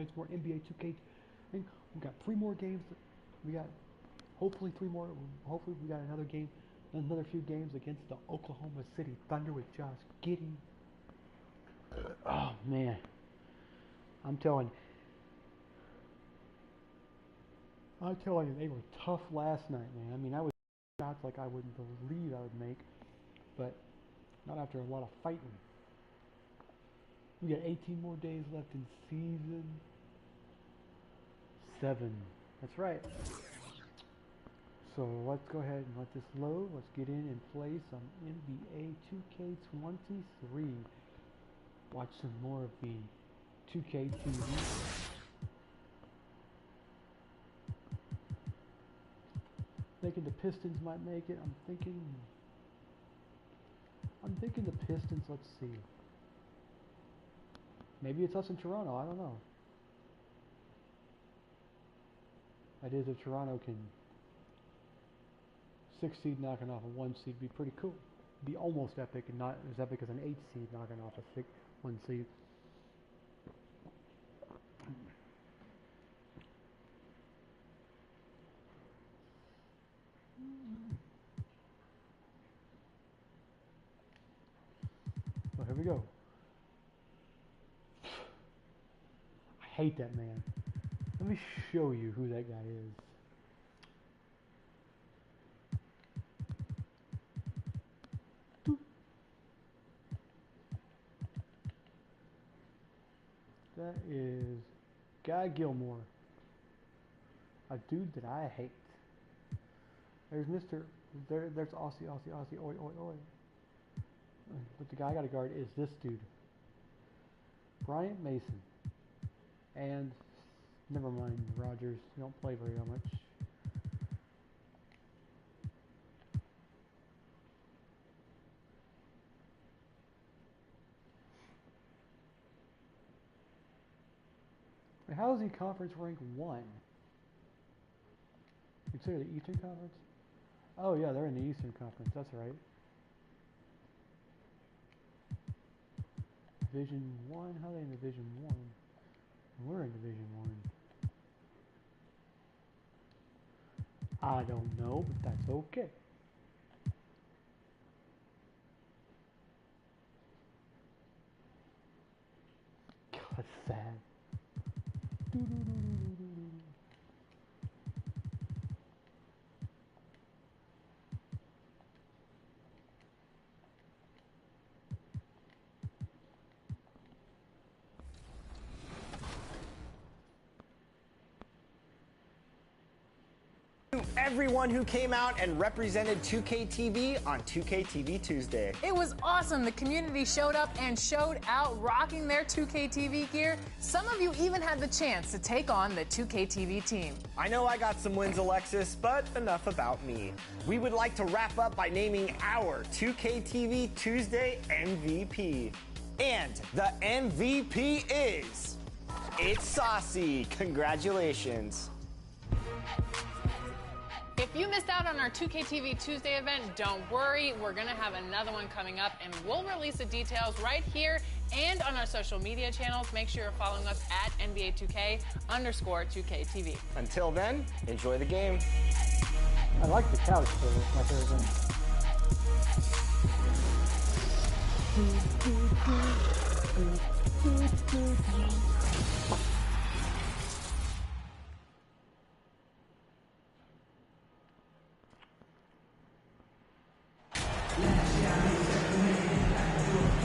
Giants, more NBA 2K. We got 3 more games. We got hopefully 3 more. Hopefully we got another game, another few games against the Oklahoma City Thunder with Josh Giddey. Oh man, I'm telling you, they were tough last night, man. I mean, I was shots like I wouldn't believe I would make, but not after a lot of fighting. We got 18 more days left in season 7. That's right. So let's go ahead and let this load. Let's get in and play some NBA 2K23. Watch some more of the 2K TV. Thinking the Pistons might make it. I'm thinking the Pistons. Let's see. Maybe it's us in Toronto. I don't know. That is, if Toronto can 6 seed knocking off a 1 seed, be pretty cool. Be almost epic, and not as epic as an 8 seed knocking off a 1 seed. So here we go. I hate that man. Let me show you who that guy is. That is Guy Gilmore. A dude that I hate. There's there's Aussie, oi, oi, oi. But the guy I gotta guard is this dude. Bryant Mason. And never mind, Rogers. You don't play very much. How is he conference rank 1? Consider the Eastern Conference? Oh yeah, they're in the Eastern Conference, that's right. Division 1? How are they in Division 1? We're in Division 1. I don't know, but that's okay. God, that's sad. Everyone who came out and represented 2K TV on 2K TV Tuesday. It was awesome. The community showed up and showed out, rocking their 2K TV gear. Some of you even had the chance to take on the 2K TV team. I know I got some wins, Alexis, but enough about me. We would like to wrap up by naming our 2K TV Tuesday MVP. And the MVP is... It's Saucy. Congratulations. If you missed out on our 2K TV Tuesday event, don't worry. We're going to have another one coming up, and we'll release the details right here and on our social media channels. Make sure you're following us at NBA2K_2KTV. Until then, enjoy the game. I like the couch, though. It's my favorite thing.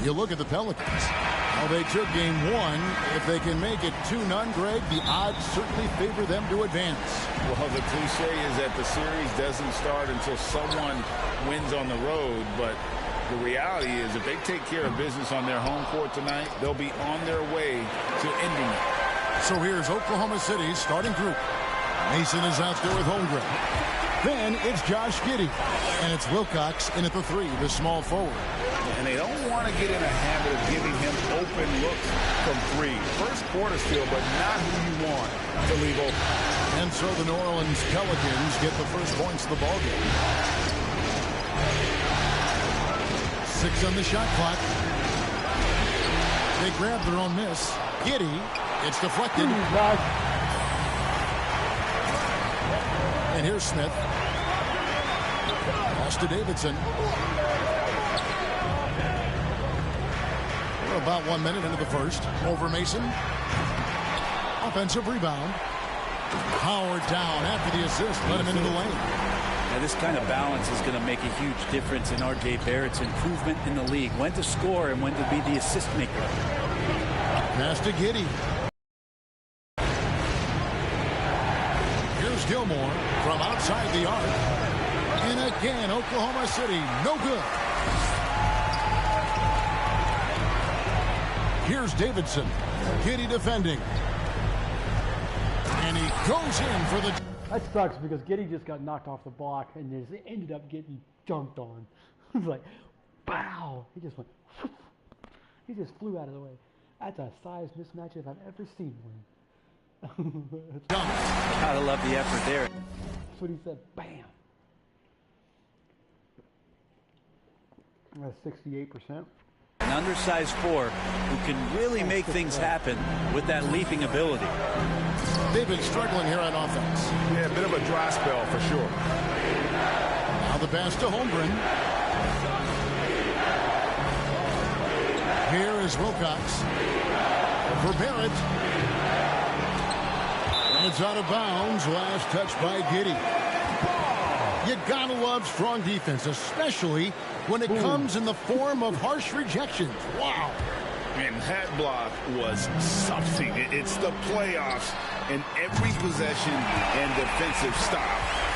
You look at the Pelicans. Well, they took game 1. If they can make it 2-0, Greg, the odds certainly favor them to advance. Well, the cliche is that the series doesn't start until someone wins on the road, but the reality is if they take care of business on their home court tonight, they'll be on their way to ending it. So here's Oklahoma City's starting group. Mason is out there with Holmgren. Then it's Josh Giddey, and it's Wilcox in at the 3, the small forward. And they don't want to get in a habit of giving him open looks from 3. First quarter still, but not who you want to leave open. And so the New Orleans Pelicans get the first points of the ballgame. 6 on the shot clock. They grab their own miss. Giddey It's deflected. Nice. And here's Smith. Pass to Davidson. We're about 1 minute into the first. Over Mason. Offensive rebound. Howard down after the assist. Let him into the lane. Now, this kind of balance is going to make a huge difference in R.J. Barrett's improvement in the league. When to score and when to be the assist maker. Pass to Giddey. Here's Gilmore from outside the arc. And again, Oklahoma City, no good. Here's Davidson. Giddey defending. And he goes in for the... That sucks because Giddey just got knocked off the block and just ended up getting dunked on. It was like, wow. He just went, he just flew out of the way. That's a size mismatch if I've ever seen one. Gotta love the effort there. That's what he said, bam. That's 68%. An undersized four who can really make things happen with that leaping ability. They've been struggling here on offense. Yeah, a bit of a dry spell for sure. Now the pass to Holmgren. Here is Wilcox for Barrett. And it's out of bounds. Last touch by Giddey. You gotta love strong defense, especially when it comes in the form of harsh rejections. Wow. And that block was something. It's the playoffs, and every possession and defensive stop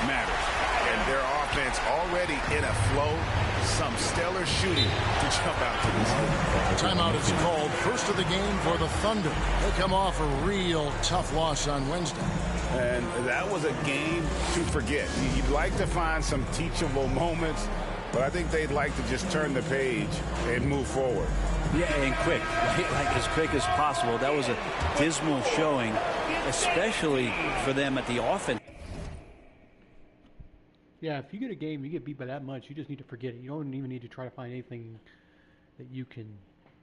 matters. And their offense already in a flow. Some stellar shooting to jump out to this game. Timeout is called. First of the game for the Thunder. They come off a real tough loss on Wednesday. And that was a game to forget. You'd like to find some teachable moments, but I think they'd like to just turn the page and move forward. Yeah, and quick, like as quick as possible. That was a dismal showing, especially for them at the offense. Yeah, if you get a game, you get beat by that much, you just need to forget it. You don't even need to try to find anything that you can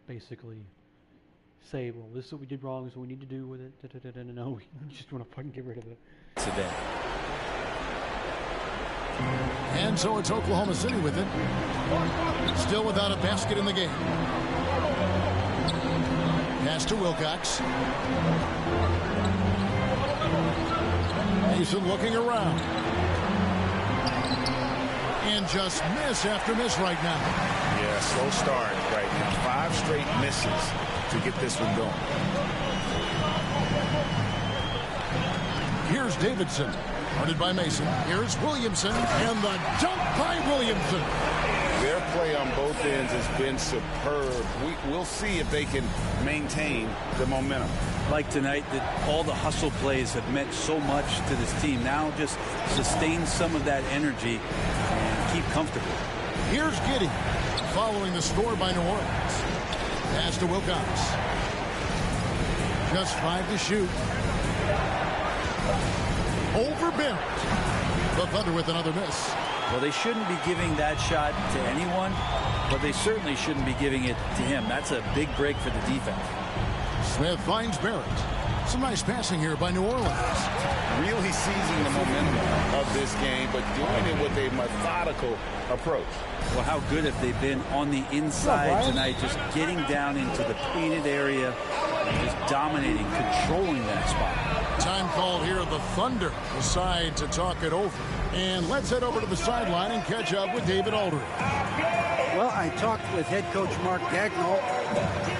basically say, well, this is what we did wrong, this is what we need to do with it. No, you just want to fucking get rid of it. Today. And so it's Oklahoma City with it. Still without a basket in the game. Pass to Wilcox. Mason looking around. And just miss after miss right now. Yeah, slow start right now. 5 straight misses to get this one going. Here's Davidson. Guarded by Mason. Here's Williamson. And the dunk by Williamson. Their play on both ends has been superb. We'll see if they can maintain the momentum. Like tonight, that all the hustle plays have meant so much to this team. Now just sustain some of that energy and keep comfortable. Here's Giddey following the score by New Orleans. Pass to Wilcox. Just 5 to shoot. Over Barrett. The Thunder with another miss. Well, they shouldn't be giving that shot to anyone, but they certainly shouldn't be giving it to him. That's a big break for the defense. Smith finds Barrett. Some nice passing here by New Orleans. Really seizing the momentum of this game, but doing it with a methodical approach. Well, how good have they been on the inside tonight, just getting down into the painted area and just dominating, controlling that spot. Time called here. The Thunder decide to talk it over. And let's head over to the sideline and catch up with David Aldridge. Well, I talked with head coach Mark Dagnall.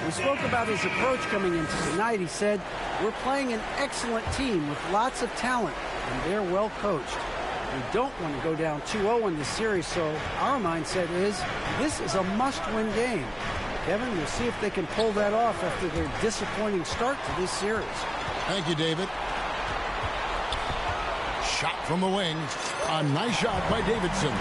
We spoke about his approach coming into tonight. He said, we're playing an excellent team with lots of talent, and they're well coached. We don't want to go down 2-0 in this series, so our mindset is this is a must-win game. Kevin, we'll see if they can pull that off after their disappointing start to this series. Thank you, David. Shot from the wing. A nice shot by Davidson.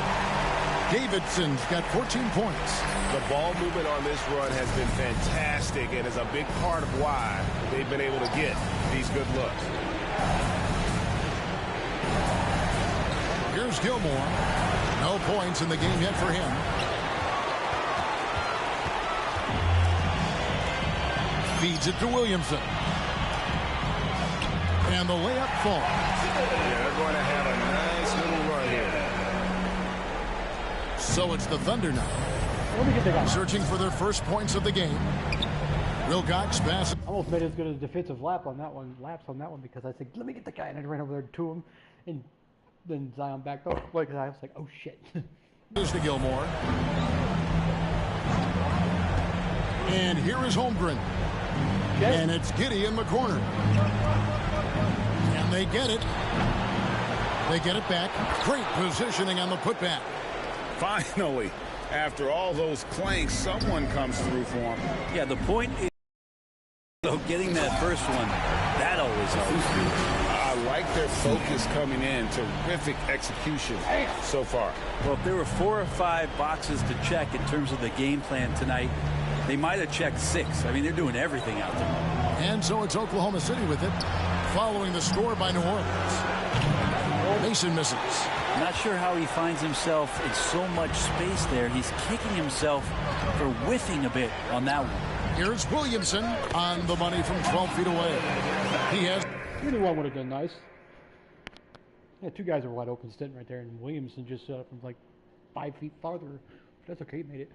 Davidson's got 14 points. The ball movement on this run has been fantastic and is a big part of why they've been able to get these good looks. Here's Gilmore. No points in the game yet for him. Feeds it to Williamson. And the layup falls. Yeah, they're going to have a nice little run here. So it's the Thunder now, searching for their first points of the game. Wilcox passes. I almost made it as good as a defensive laps on that one because I said, let me get the guy, and I ran over there to him, and then Zion backed up. I was like, oh shit. Here's to Gilmore. And here is Holmgren. And it's Giddey in the corner. And they get it. They get it back. Great positioning on the putback. Finally, after all those clanks, someone comes through for him. Yeah, the point is getting that first one, that always helps. I like their focus coming in. Terrific execution so far. Well, if there were 4 or 5 boxes to check in terms of the game plan tonight, they might have checked 6. I mean, they're doing everything out there. And so it's Oklahoma City with it, following the score by New Orleans. Mason misses. Not sure how he finds himself in so much space there. He's kicking himself for whiffing a bit on that one. Here's Williamson on the money from 12 feet away. He has... Either one would have done nice. Yeah, 2 guys are wide open sitting right there, and Williamson just set up from like 5 feet farther. But that's okay, he made it.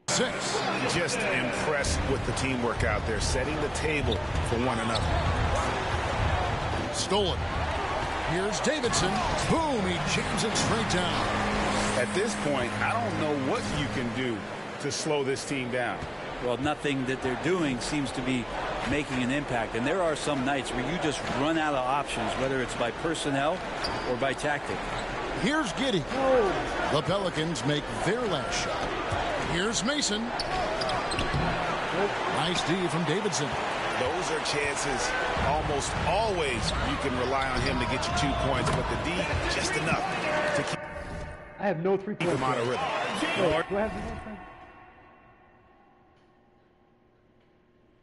6. Just impressed with the teamwork out there, setting the table for one another. Stolen. Here's Davidson. Boom, he jams it straight down. At this point, I don't know what you can do to slow this team down. Well, nothing that they're doing seems to be making an impact. And there are some nights where you just run out of options, whether it's by personnel or by tactic. Here's Giddey. The Pelicans make their last shot. Here's Mason. Nice D from Davidson. Those are chances almost always you can rely on him to get you 2 points, but the D just enough to keep I have no 3 points. him out of rhythm. Do I have the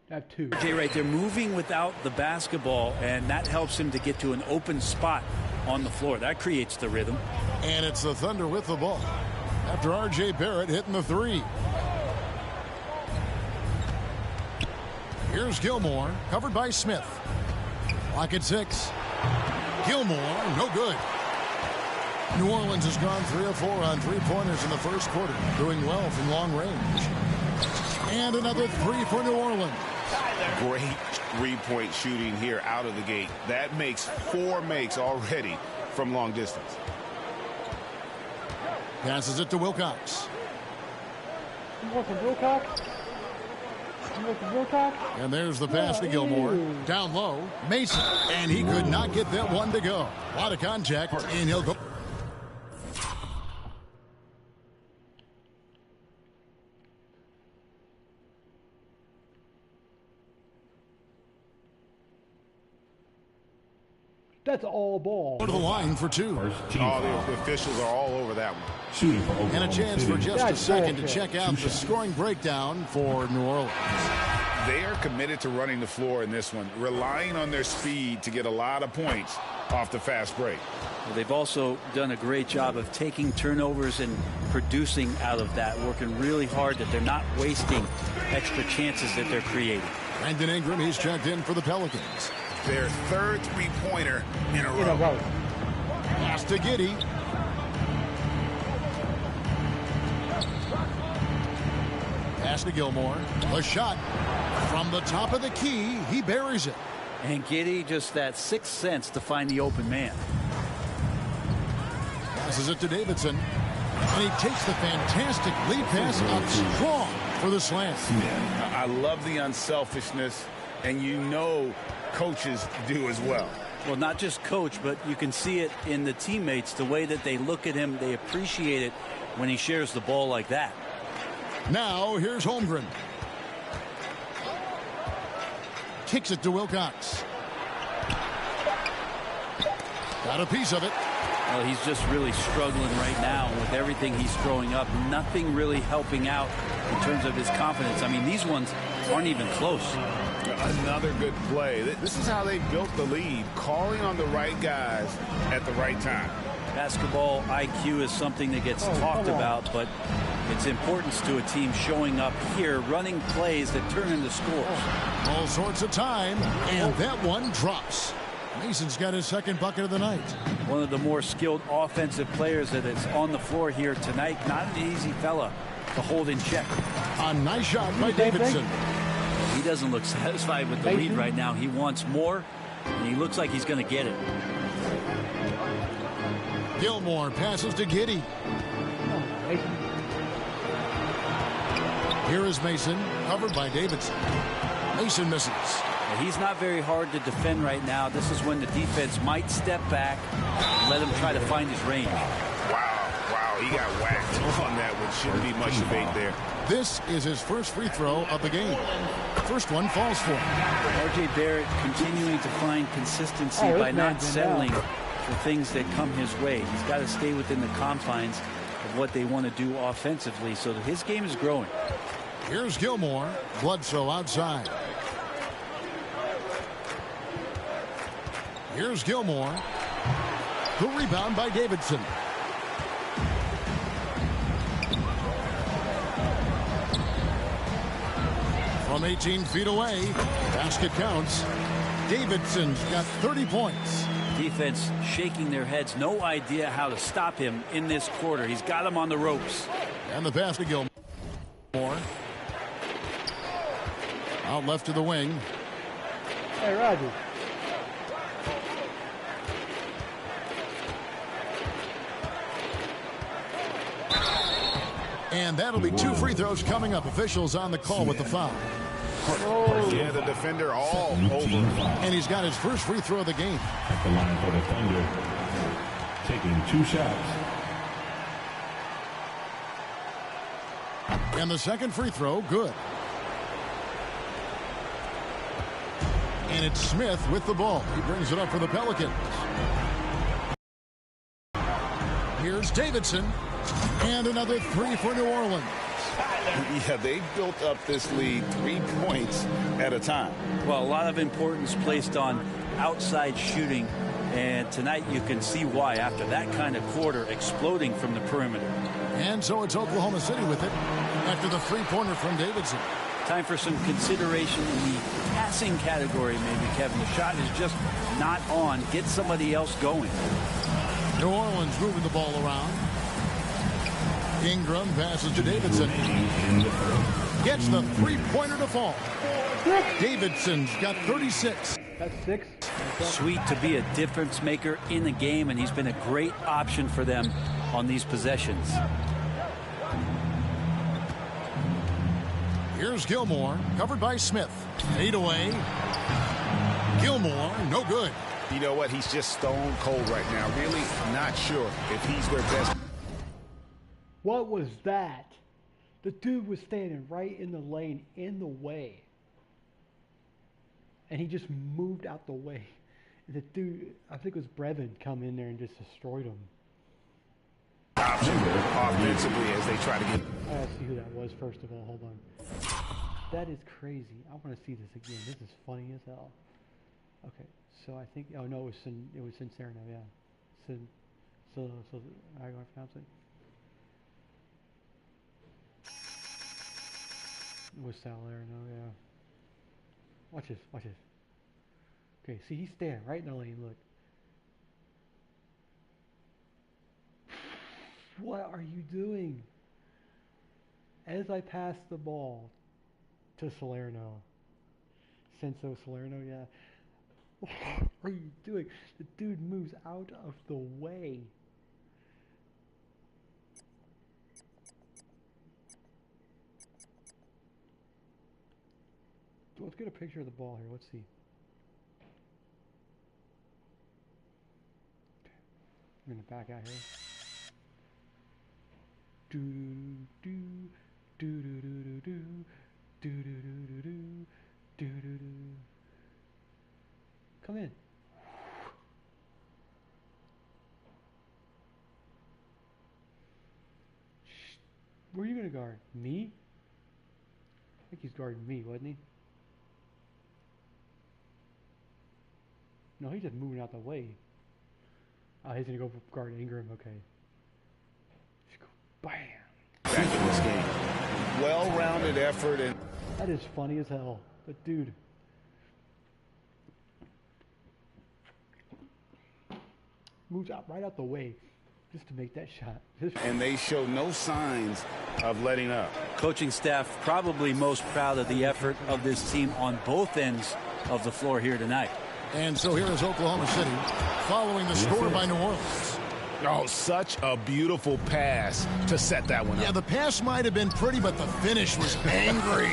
I have 2. Jay, right, they're moving without the basketball, and that helps him to get to an open spot on the floor. That creates the rhythm. And it's the Thunder with the ball after R.J. Barrett hitting the 3. Here's Gilmore, covered by Smith. Clock at 6. Gilmore, no good. New Orleans has gone 3 of 4 on 3-pointers in the first quarter, doing well from long range. And another 3 for New Orleans. Great 3-point shooting here out of the gate. That makes 4 makes already from long distance. Passes it to Wilcox. Wilcox? And there's the pass to Gilmore. Down low, Mason. And he could not get that one to go. A lot of contact, and he'll go. That's all ball. Go to the line for 2. Oh, the officials are all over that one. And a chance for just a second to check out the scoring breakdown for New Orleans. They are committed to running the floor in this one, relying on their speed to get a lot of points off the fast break. Well, they've also done a great job of taking turnovers and producing out of that, working really hard that they're not wasting extra chances that they're creating. Brandon Ingram, he's checked in for the Pelicans. Their 3rd 3-pointer in a row. Pass to Giddey. Pass to Gilmore. A shot from the top of the key. He buries it. And Giddey, just that 6th sense to find the open man. Passes it to Davidson. And he takes the fantastic lead pass up strong for the slam. I love the unselfishness, and you know coaches do as well. Well, not just coach, but you can see it in the teammates, the way that they look at him. They appreciate it when he shares the ball like that. Now here's Holmgren. Kicks it to Wilcox. Got a piece of it. Well, he's just really struggling right now with everything he's throwing up. Nothing really helping out in terms of his confidence. I mean, these ones aren't even close. Another good play. This is how they built the lead, calling on the right guys at the right time. Basketball IQ is something that gets talked about, but It's importance to a team showing up here, running plays that turn into scores. All sorts of time, and that one drops. Mason's got his second bucket of the night. One of the more skilled offensive players that is on the floor here tonight. Not an easy fella to hold in check. A nice shot by Davidson. He doesn't look satisfied with the lead right now. He wants more, and he looks like he's going to get it. Gilmore passes to Giddey. Here is Mason, covered by Davidson. Mason misses. He's not very hard to defend right now. This is when the defense might step back and let him try to find his range. Wow, he got whacked on that one. Shouldn't be much debate there. This is his first free throw of the game. First one falls for him. R.J. Barrett continuing to find consistency by not settling for things that come his way. He's got to stay within the confines of what they want to do offensively so that his game is growing. Here's Gilmore. Bledsoe outside. Here's Gilmore. The rebound by Davidson. From 18 feet away, basket counts. Davidson's got 30 points. Defense shaking their heads. No idea how to stop him in this quarter. He's got him on the ropes. And the pass to Gilmore. Out left to the wing. Hey, Roger. And that'll be 2 free throws coming up. Officials on the call with the foul. Yeah, the defender all over. And he's got his first free throw of the game. At the line for the Thunder, taking 2 shots. And the second free throw, good. And it's Smith with the ball. He brings it up for the Pelicans. Here's Davidson. And another 3 for New Orleans. Yeah, they built up this lead 3 points at a time. Well, a lot of importance placed on outside shooting. And tonight you can see why after that kind of quarter exploding from the perimeter. And so it's Oklahoma City with it after the 3-pointer from Davidson. Time for some consideration in the passing category, maybe, Kevin. The shot is just not on. Get somebody else going. New Orleans moving the ball around. Ingram passes to Davidson. Gets the 3-pointer to fall. Davidson's got 36. That's 6. Sweet to be a difference maker in the game, and he's been a great option for them on these possessions. Here's Gilmore, covered by Smith. 8 away. Gilmore, no good. You know what? He's just stone cold right now. Really not sure if he's their best. What was that? The dude was standing right in the lane, in the way. And he just moved out the way. The dude, I think it was Brevin, come in there and just destroyed him. Offensively as they try to get. I gotta see who that was first of all. Hold on. That is crazy. I want to see this again. This is funny as hell. Okay, so I think. Oh no, it was Sincerno. Yeah. So how do I pronounce it? It was Salerno. Yeah. Watch this. Watch this. Okay, see, he's standing right in the lane. Look. What are you doing? As I pass the ball to Salerno. Senso Salerno, yeah. What are you doing? The dude moves out of the way. Let's get a picture of the ball here. Let's see. I'm going to back out here. Do do do do do do do do do do do do do. Come in. Where are you gonna guard? Me? I think he's guarding me, wasn't he? No, he's just moving out the way. Oh, he's gonna go guard Ingram. Okay. Bam. Back in this well-rounded effort. And that is funny as hell. But dude, moves out right out the way just to make that shot. And they show no signs of letting up. Coaching staff probably most proud of the effort of this team on both ends of the floor here tonight. And so here is Oklahoma City following the score by New Orleans. Oh, such a beautiful pass to set that one up. Yeah, the pass might have been pretty, but the finish was angry.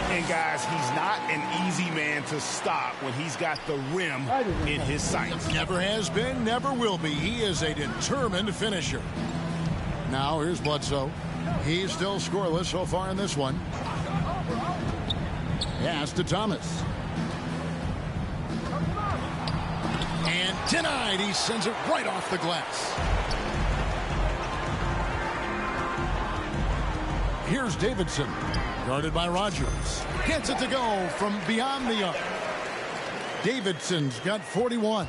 And guys, he's not an easy man to stop when he's got the rim in his sights. Never has been, never will be. He is a determined finisher. Now here's Bledsoe. He's still scoreless so far in this one. Pass to Thomas. And denied. He sends it right off the glass. Here's Davidson. Guarded by Rogers. Gets it to go from beyond the arc. Davidson's got 41.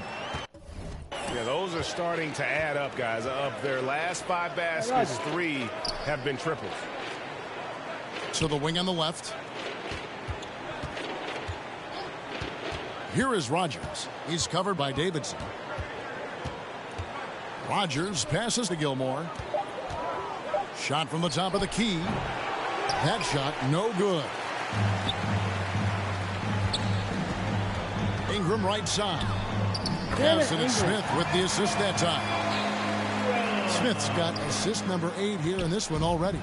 Yeah, those are starting to add up, guys. Of their last 5 baskets, 3 have been triples. So the wing on the left. Here is Rogers. He's covered by Davidson. Rogers passes to Gilmore. Shot from the top of the key. That shot no good. Ingram right side. Passing it Smith with the assist that time. Smith's got assist number 8 here in this one already.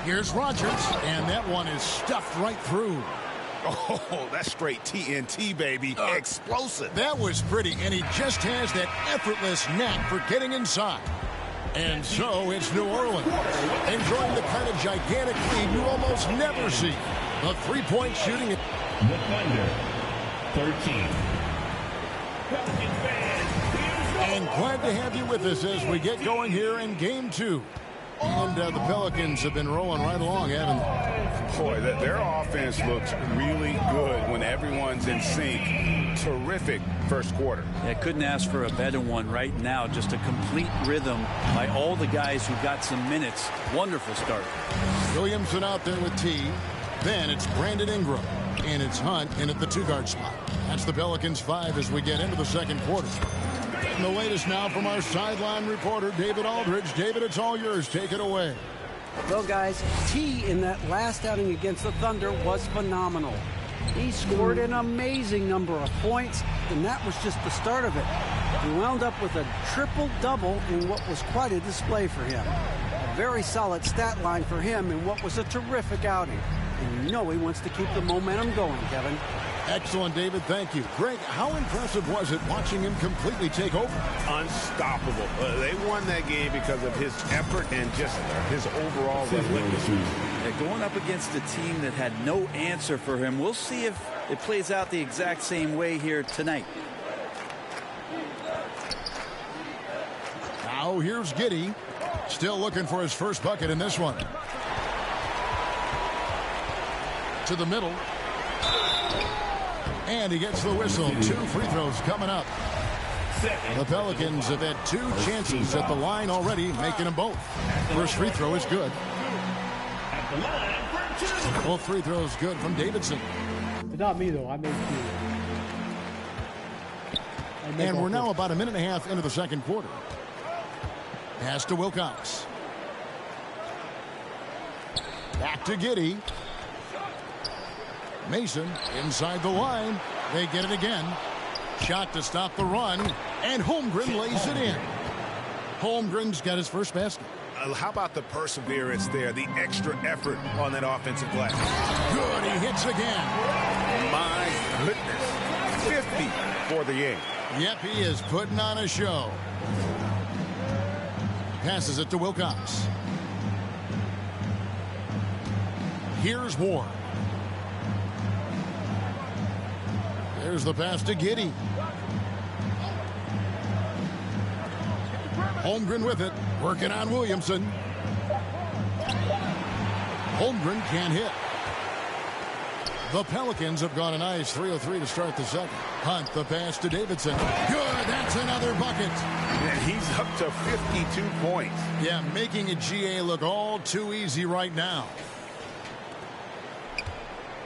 Here's Rogers, and that one is stuffed right through. Oh, that's straight TNT, baby. Explosive. That was pretty, and he just has that effortless knack for getting inside. And so it's New Orleans enjoying the kind of gigantic lead you almost never see. The three-point shooting. The Thunder, 13. And glad to have you with us as we get going here in Game 2. And the Pelicans have been rolling right along, haven't they? Boy, their offense looks really good when everyone's in sync. Terrific first quarter. Yeah, couldn't ask for a better one right now. Just a complete rhythm by all the guys who got some minutes. Wonderful start. Williamson out there with T. Then it's Brandon Ingram. And it's Hunt in at the 2-guard spot. That's the Pelicans 5 as we get into the second quarter. And the latest now from our sideline reporter, David Aldridge. David, it's all yours. Take it away. Well, guys, T in that last outing against the Thunder was phenomenal. He scored an amazing number of points, and that was just the start of it. He wound up with a triple-double in what was quite a display for him. A very solid stat line for him in what was a terrific outing. And you know he wants to keep the momentum going, Kevin. Excellent, David. Thank you. Greg, how impressive was it watching him completely take over? Unstoppable. They won that game because of his effort and just his overall relentlessness. Going up against a team that had no answer for him. We'll see if it plays out the exact same way here tonight. Now here's Giddey. Still looking for his first bucket in this one. To the middle. And he gets the whistle. 2 free throws coming up. The Pelicans have had 2 chances at the line already, making them both. First free throw is good. Both free throws good from Davidson. Not me, though. I made 2. And we're now about a minute and a half into the second quarter. Pass to Wilcox. Back to Giddey. Mason inside the line. They get it again. Shot to stop the run. And Holmgren lays it in. Holmgren's got his first basket. How about the perseverance there, the extra effort on that offensive glass? Good, he hits again. My goodness. 50 for the game. Yep, he is putting on a show. Passes it to Wilcox. Here's Ward. There's the pass to Giddey. Holmgren with it, working on Williamson. Holmgren can't hit. The Pelicans have gone a nice 3-of-3 to start the second. Hunt the pass to Davidson. Good. That's another bucket. And he's up to 52 points. Yeah, making a GA look all too easy right now.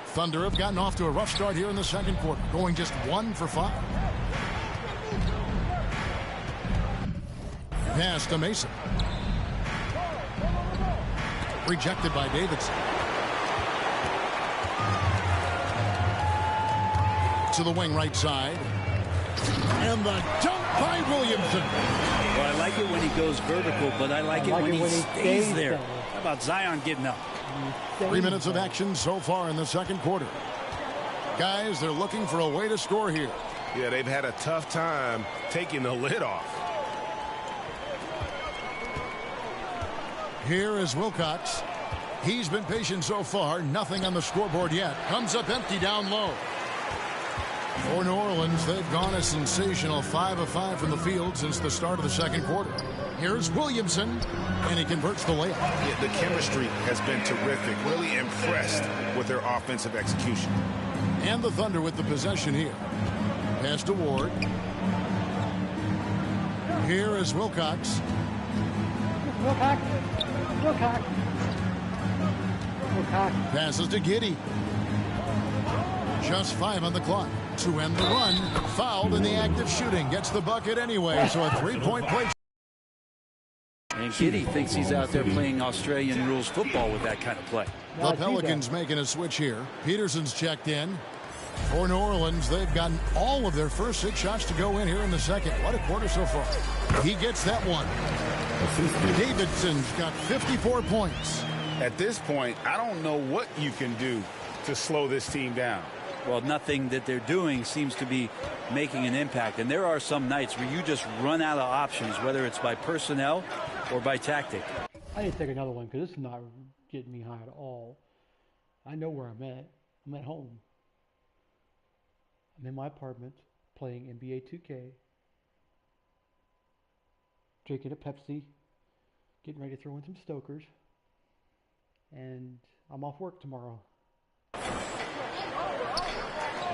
Thunder have gotten off to a rough start here in the second quarter, going just 1 for 5. Pass to Mason. Rejected by Davidson. To the wing right side. And the dunk by Williamson. Well, I like it when he goes vertical, but I like it when he stays there. How about Zion getting up? 3 minutes of action so far in the second quarter. Guys, they're looking for a way to score here. Yeah, they've had a tough time taking the lid off. Here is Wilcox. He's been patient so far. Nothing on the scoreboard yet. Comes up empty down low. For New Orleans, they've gone a sensational 5 of 5 from the field since the start of the second quarter. Here's Williamson, and he converts the layup. Yeah, the chemistry has been terrific. Really impressed with their offensive execution. And the Thunder with the possession here. Pass to Ward. Here is Wilcox. Wilcox. Passes to Giddey. Just 5 on the clock to end the run. Fouled in the act of shooting. Gets the bucket anyway, so a 3-point play. And Giddey thinks he's out there playing Australian rules football with that kind of play. The Pelicans making a switch here. Peterson's checked in. For New Orleans, they've gotten all of their first 6 shots to go in here in the second. What a quarter so far. He gets that one. Davidson's got 54 points. At this point, I don't know what you can do to slow this team down. Well, nothing that they're doing seems to be making an impact. And there are some nights where you just run out of options, whether it's by personnel or by tactic. I need to take another one because this is not getting me high at all. I know where I'm at. I'm at home. I'm in my apartment playing NBA2K, drinking a Pepsi, getting ready to throw in some Stokers, and I'm off work tomorrow.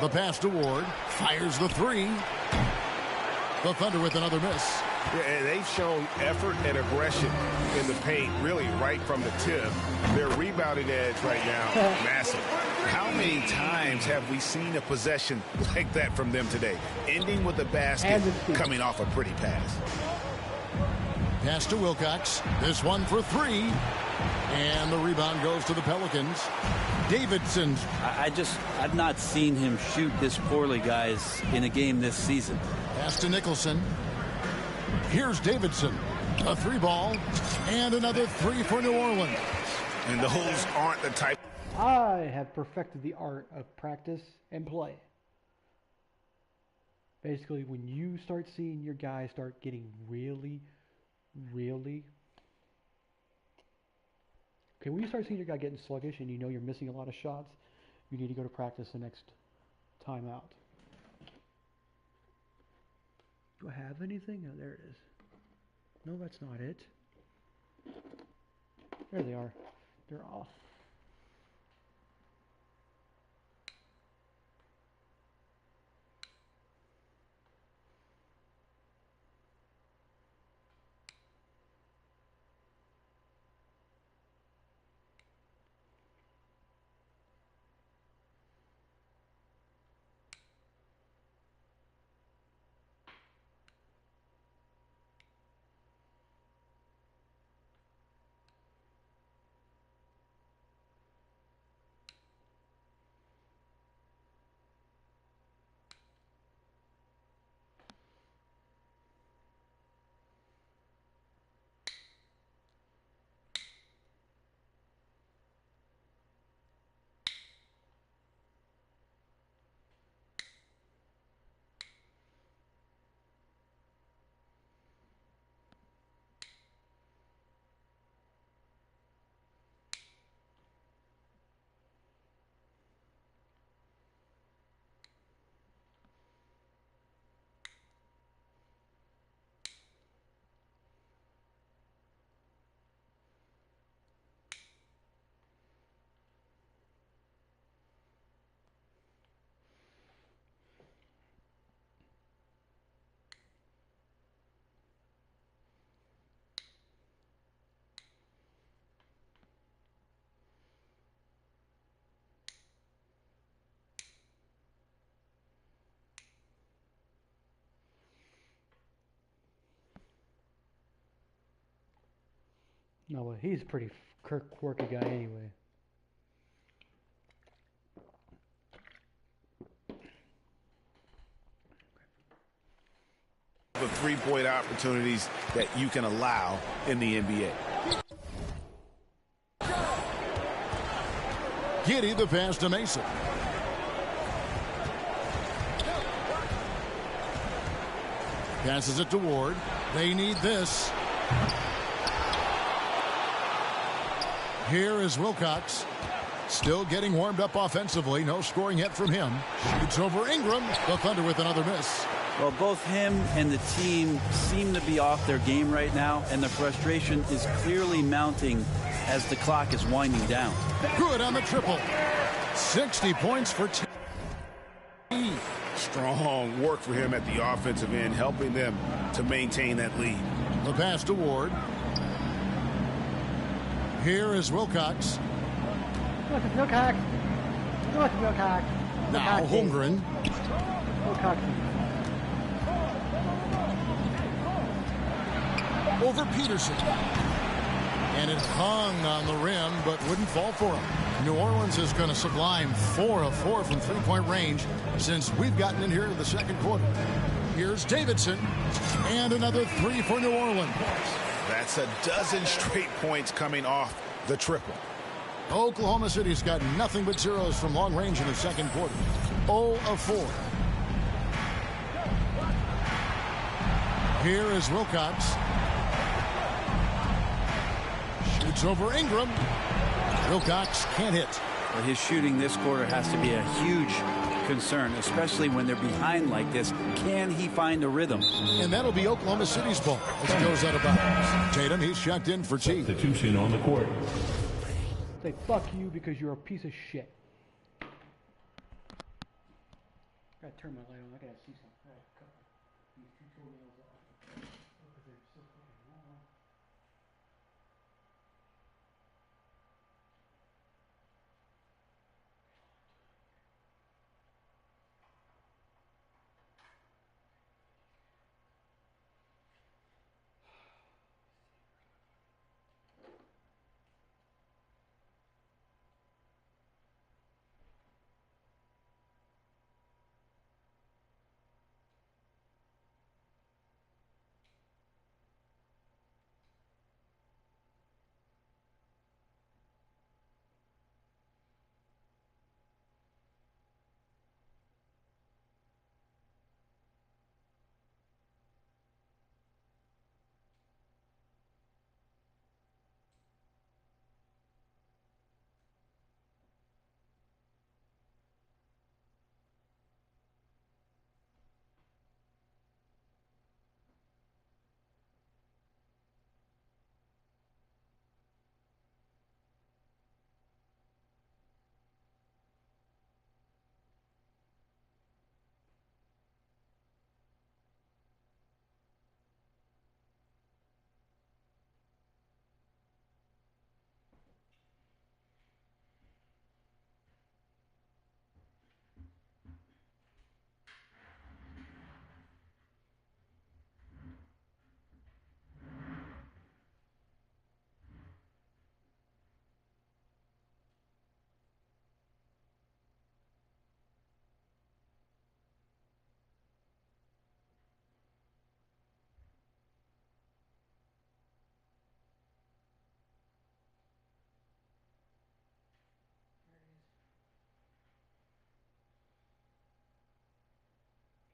The pass to Ward. Fires the 3. The Thunder with another miss. Yeah, and they've shown effort and aggression in the paint, really right from the tip. Their rebounding edge right now, massive. How many times have we seen a possession like that from them today? Ending with a basket, coming off a pretty pass. Pass to Wilcox. This one for 3. And the rebound goes to the Pelicans. Davidson. I've not seen him shoot this poorly, guys, in a game this season. Pass to Nicholson. Here's Davidson. A 3-ball. And another 3 for New Orleans. And those aren't the type. I have perfected the art of practice and play. Basically, when you start seeing your guys start getting really okay, when you start seeing your guy getting sluggish and you know you're missing a lot of shots, you need to go to practice the next time out. Do I have anything? Oh, there it is. No, that's not it. There they are. They're off. No, well, he's a pretty quirky guy anyway. The three-point opportunities that you can allow in the NBA. Giddy the pass to Mason. Passes it to Ward. They need this. Here is Wilcox. Still getting warmed up offensively. No scoring yet from him. Shoots over Ingram. The Thunder with another miss. Well, both him and the team seem to be off their game right now, and the frustration is clearly mounting as the clock is winding down. Good on the triple. 60 points for T. Strong work for him at the offensive end, helping them to maintain that lead. The pass to Ward. Here is Wilcox. Wilcox. Now Holmgren. Wilcox. Over Peterson. And it hung on the rim, but wouldn't fall for him. New Orleans is going to sublime 4 of 4 from three-point range since we've gotten in here to the second quarter. Here's Davidson. And another 3 for New Orleans. That's a dozen straight points coming off the triple. Oklahoma City's got nothing but zeros from long range in the second quarter. 0 of 4. Here is Wilcox. Shoots over Ingram. Wilcox can't hit. Well, his shooting this quarter has to be a huge concern, especially when they're behind like this. Can he find a rhythm? And that'll be Oklahoma City's ball as it goes out of bounds. Tatum, he's checked in for T. Substitution on the court. Say fuck you because you're a piece of shit. Gotta turn my light on. I gotta see something. I gotta cut these two toenails off. Because they're so fucking long.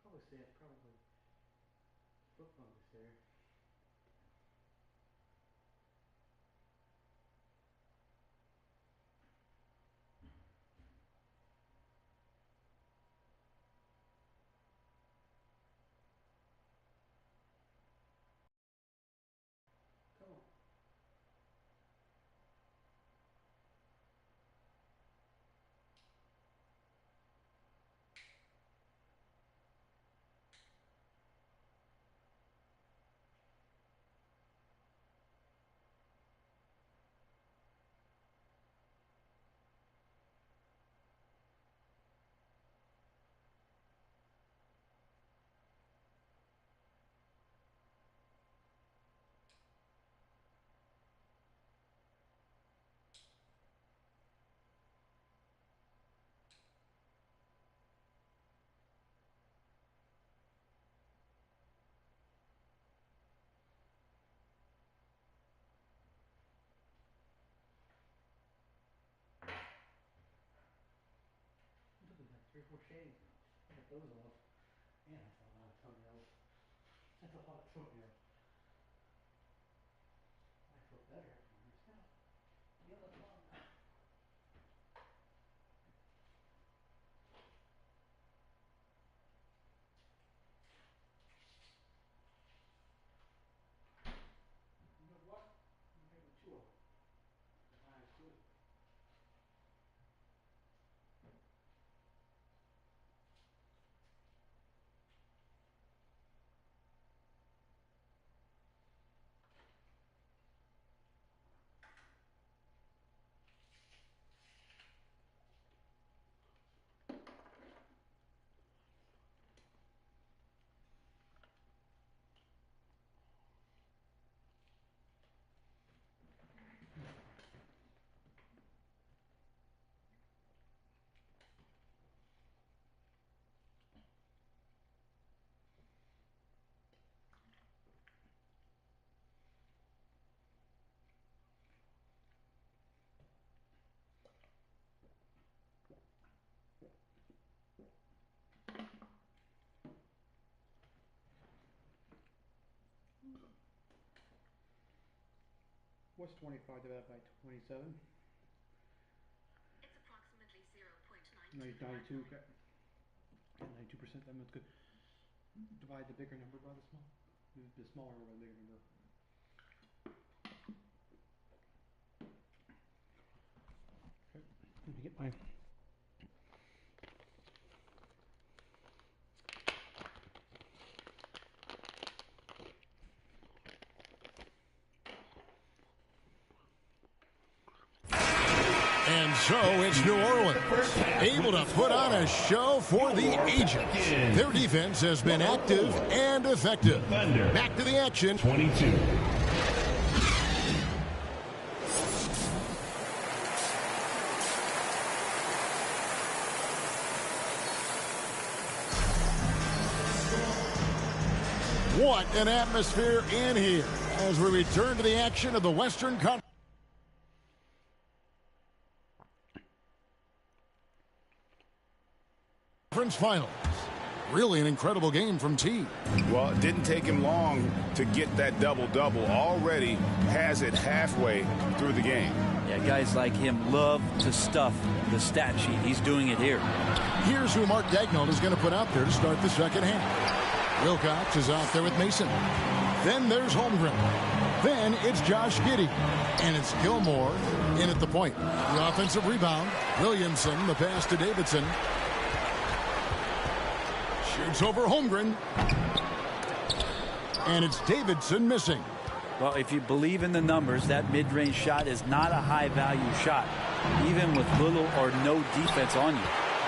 Probably say it. Probably. Foot fungus there. Come on. crocheting. I got those off. Man, that's a lot of toenails. That's a lot of toenails. I feel better after my scalp. The other one. You know what? I'm taking two of them. That's good. What's 25 divided by 27? It's approximately 0.92. 92, okay. 92%, that's good. Divide the bigger number by the small. The smaller number by the bigger number. Okay, let me get my... And so it's New Orleans, able to put on a show for the ages. Their defense has been active and effective. Back to the action. 22. What an atmosphere in here as we return to the action of the Western Conference Finals. Really an incredible game from T. Well, it didn't take him long to get that double-double. Already has it halfway through the game. Yeah, guys like him love to stuff the stat sheet. He's doing it here. Here's who Mark Daigneault is going to put out there to start the second half. Wilcox is out there with Mason. Then there's Holmgren. Then it's Josh Giddey. And it's Gilmore in at the point. The offensive rebound. Williamson, the pass to Davidson. Shoots over Holmgren. And it's Davidson missing. Well, if you believe in the numbers, that mid-range shot is not a high-value shot, even with little or no defense on you.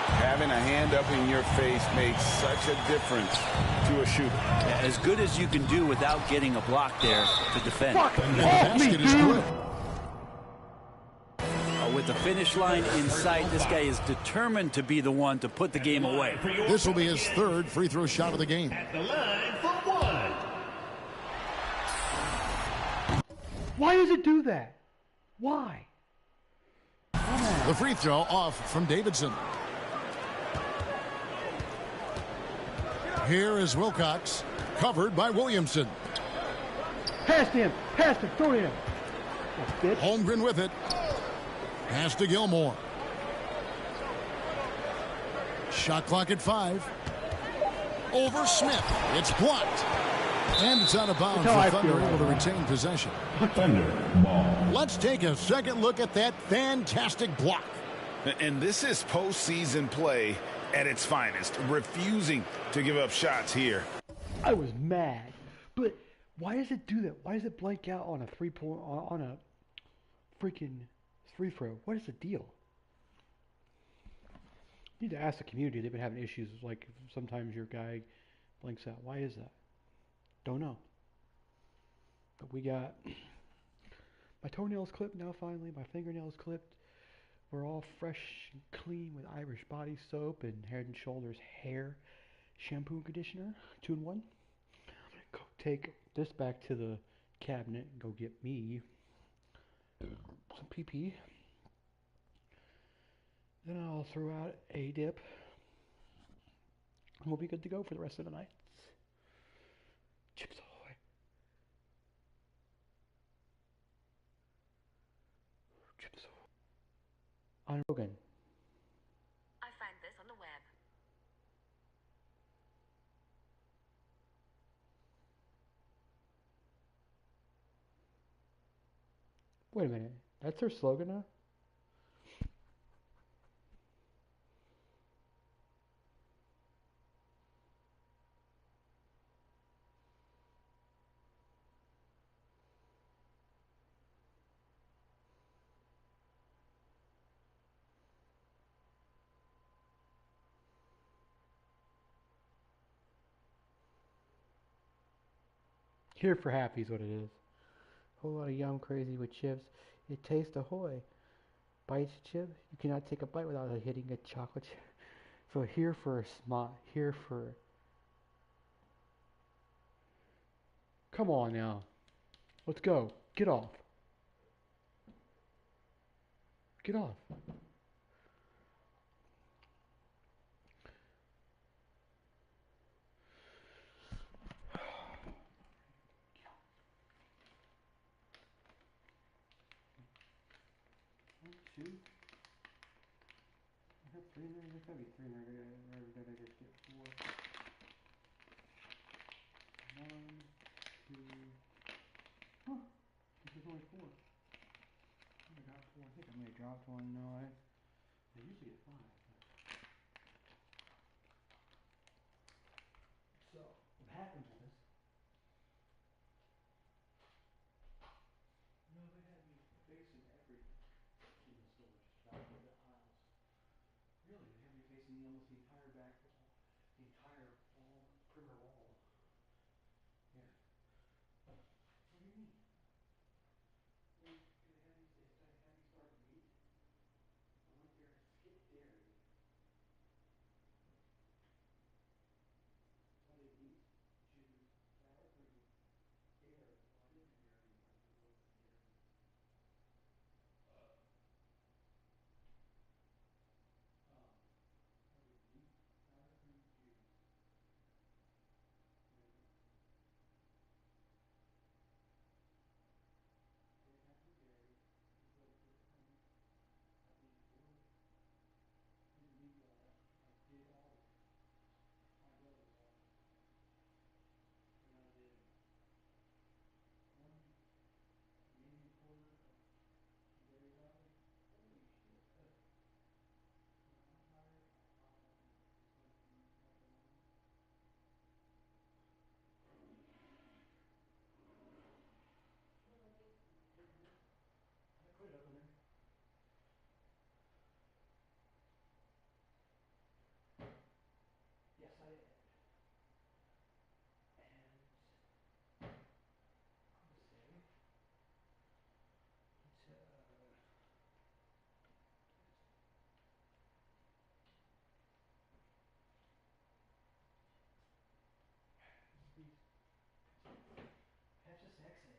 Having a hand up in your face makes such a difference to a shooter. Yeah, as good as you can do without getting a block there to defend. And the basket is good. With the finish line in sight, this guy is determined to be the one to put the game away. This will be his third free throw shot of the game. At the line for one. Why does it do that? Why? The free throw off from Davidson. Here is Wilcox, covered by Williamson. Pass to him. Pass to throw to him. Holmgren with it. Pass to Gilmore. Shot clock at 5. Over Smith. It's blocked. And it's out of bounds. The Thunder able to retain possession. Thunder ball. Let's take a second look at that fantastic block. And this is postseason play at its finest, refusing to give up shots here. I was mad, but why does it do that? Why does it blank out on a 3-point on a freaking free throw? What is the deal? You need to ask the community. They've been having issues like sometimes your guy blanks out. Why is that? Don't know. But we got my toenails clipped now finally. My fingernails clipped. We're all fresh and clean with Irish body soap and Head and Shoulders hair shampoo and conditioner. 2-in-1. I'm going to go take this back to the cabinet and go get me some PP. Then I'll throw out a dip. We'll be good to go for the rest of the night. Chips ahoy. Chips ahoy. On Rogan. I found this on the web. Wait a minute. That's their slogan now? Here for happy is what it is. Whole lot of yum crazy with chips. It tastes ahoy. Bite chip. You cannot take a bite without hitting a chocolate chip. So here for a smile. Here for. Come on now. Let's go. Get off. Get off. One, two. I have three in there. There's gotta be three in there. I just get four. One, two. Huh. There's only four. I got four. I think I may have dropped one. No, I usually get five. So what happens is, they had me facing everything in the store, just about the aisles. Really, they had me facing almost the entire back wall, the entire wall, perimeter wall. Yeah. What do you mean? They had me start meat. I went there and skipped dairy. So I did meat, cheese, sour cream, dairy. Well, I didn't do dairy. I did a little bit of dairy. I did meat, sour cream, cheese, dairy. Didn't have to do dairy. Just a little bit of cream. I did wood. I did meat wall. I did all of it. My brother wall. And I did one, maybe a quarter of dairy salad. Holy shit. When I'm tired, I pop up and just let it eat like a man. What did I get? I put it up in there. Yes, I did. And I would say it's that's just sexy.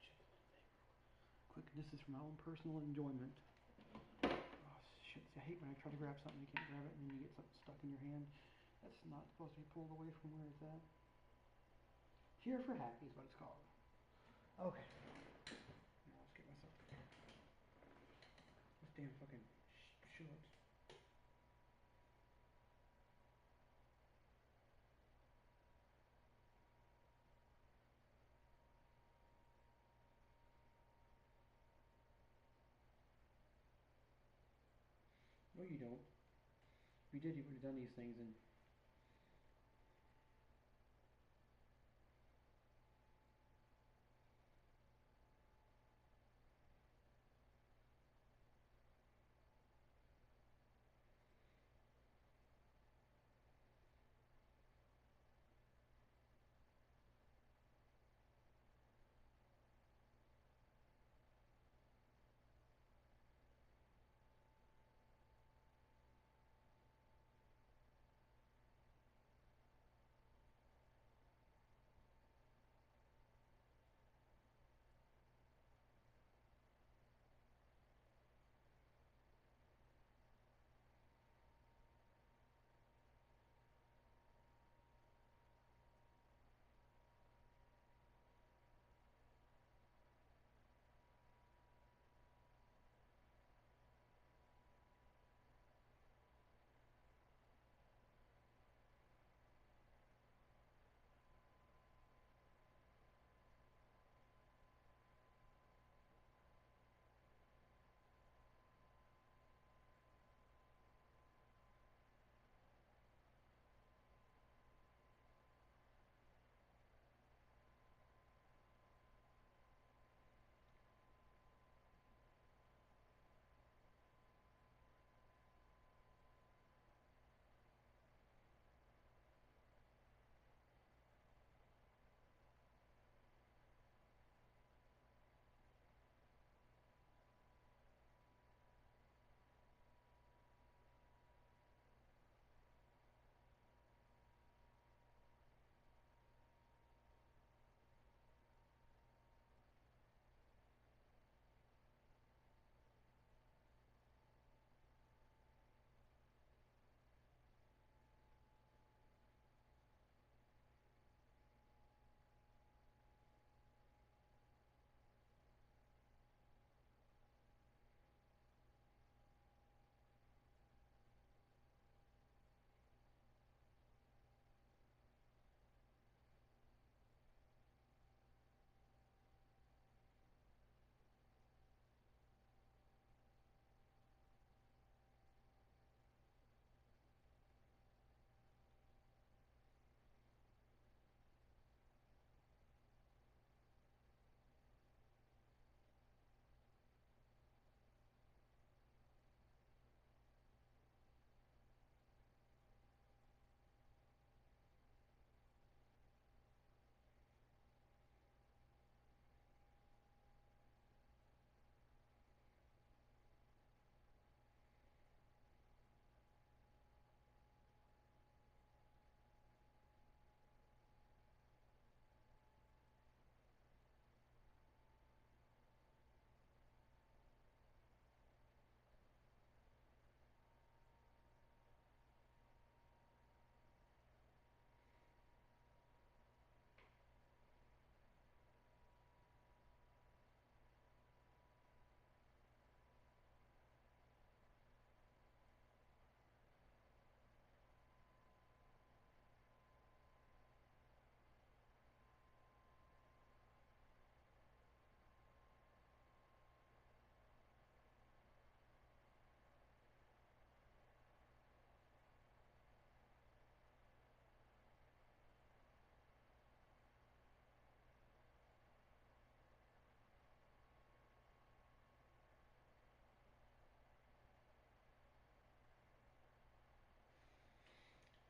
Check one thing real quick. This is for my own personal enjoyment. Oh shit! I hate when I try to grab something you can't grab it and then you get something stuck in your hand. That's not supposed to be pulled away from where it's at. Here for happy is what it's called. Okay. Now let's get myself this damn fucking shorts. No, you don't. If you did, you would have done these things and.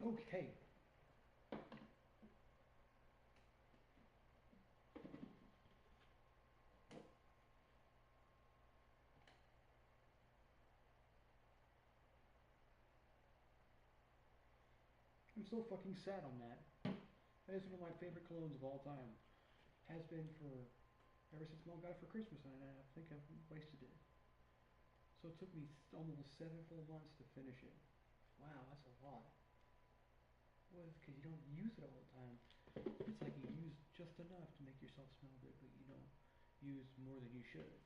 Okay. I'm so fucking sad on that. That is one of my favorite colognes of all time. Has been for ever since Mom got it for Christmas, and I think I've wasted it. So it took me almost 7 full months to finish it. Wow, that's a lot. Well, it's because you don't use it all the time. It's like you use just enough to make yourself smell good, but you don't use more than you should.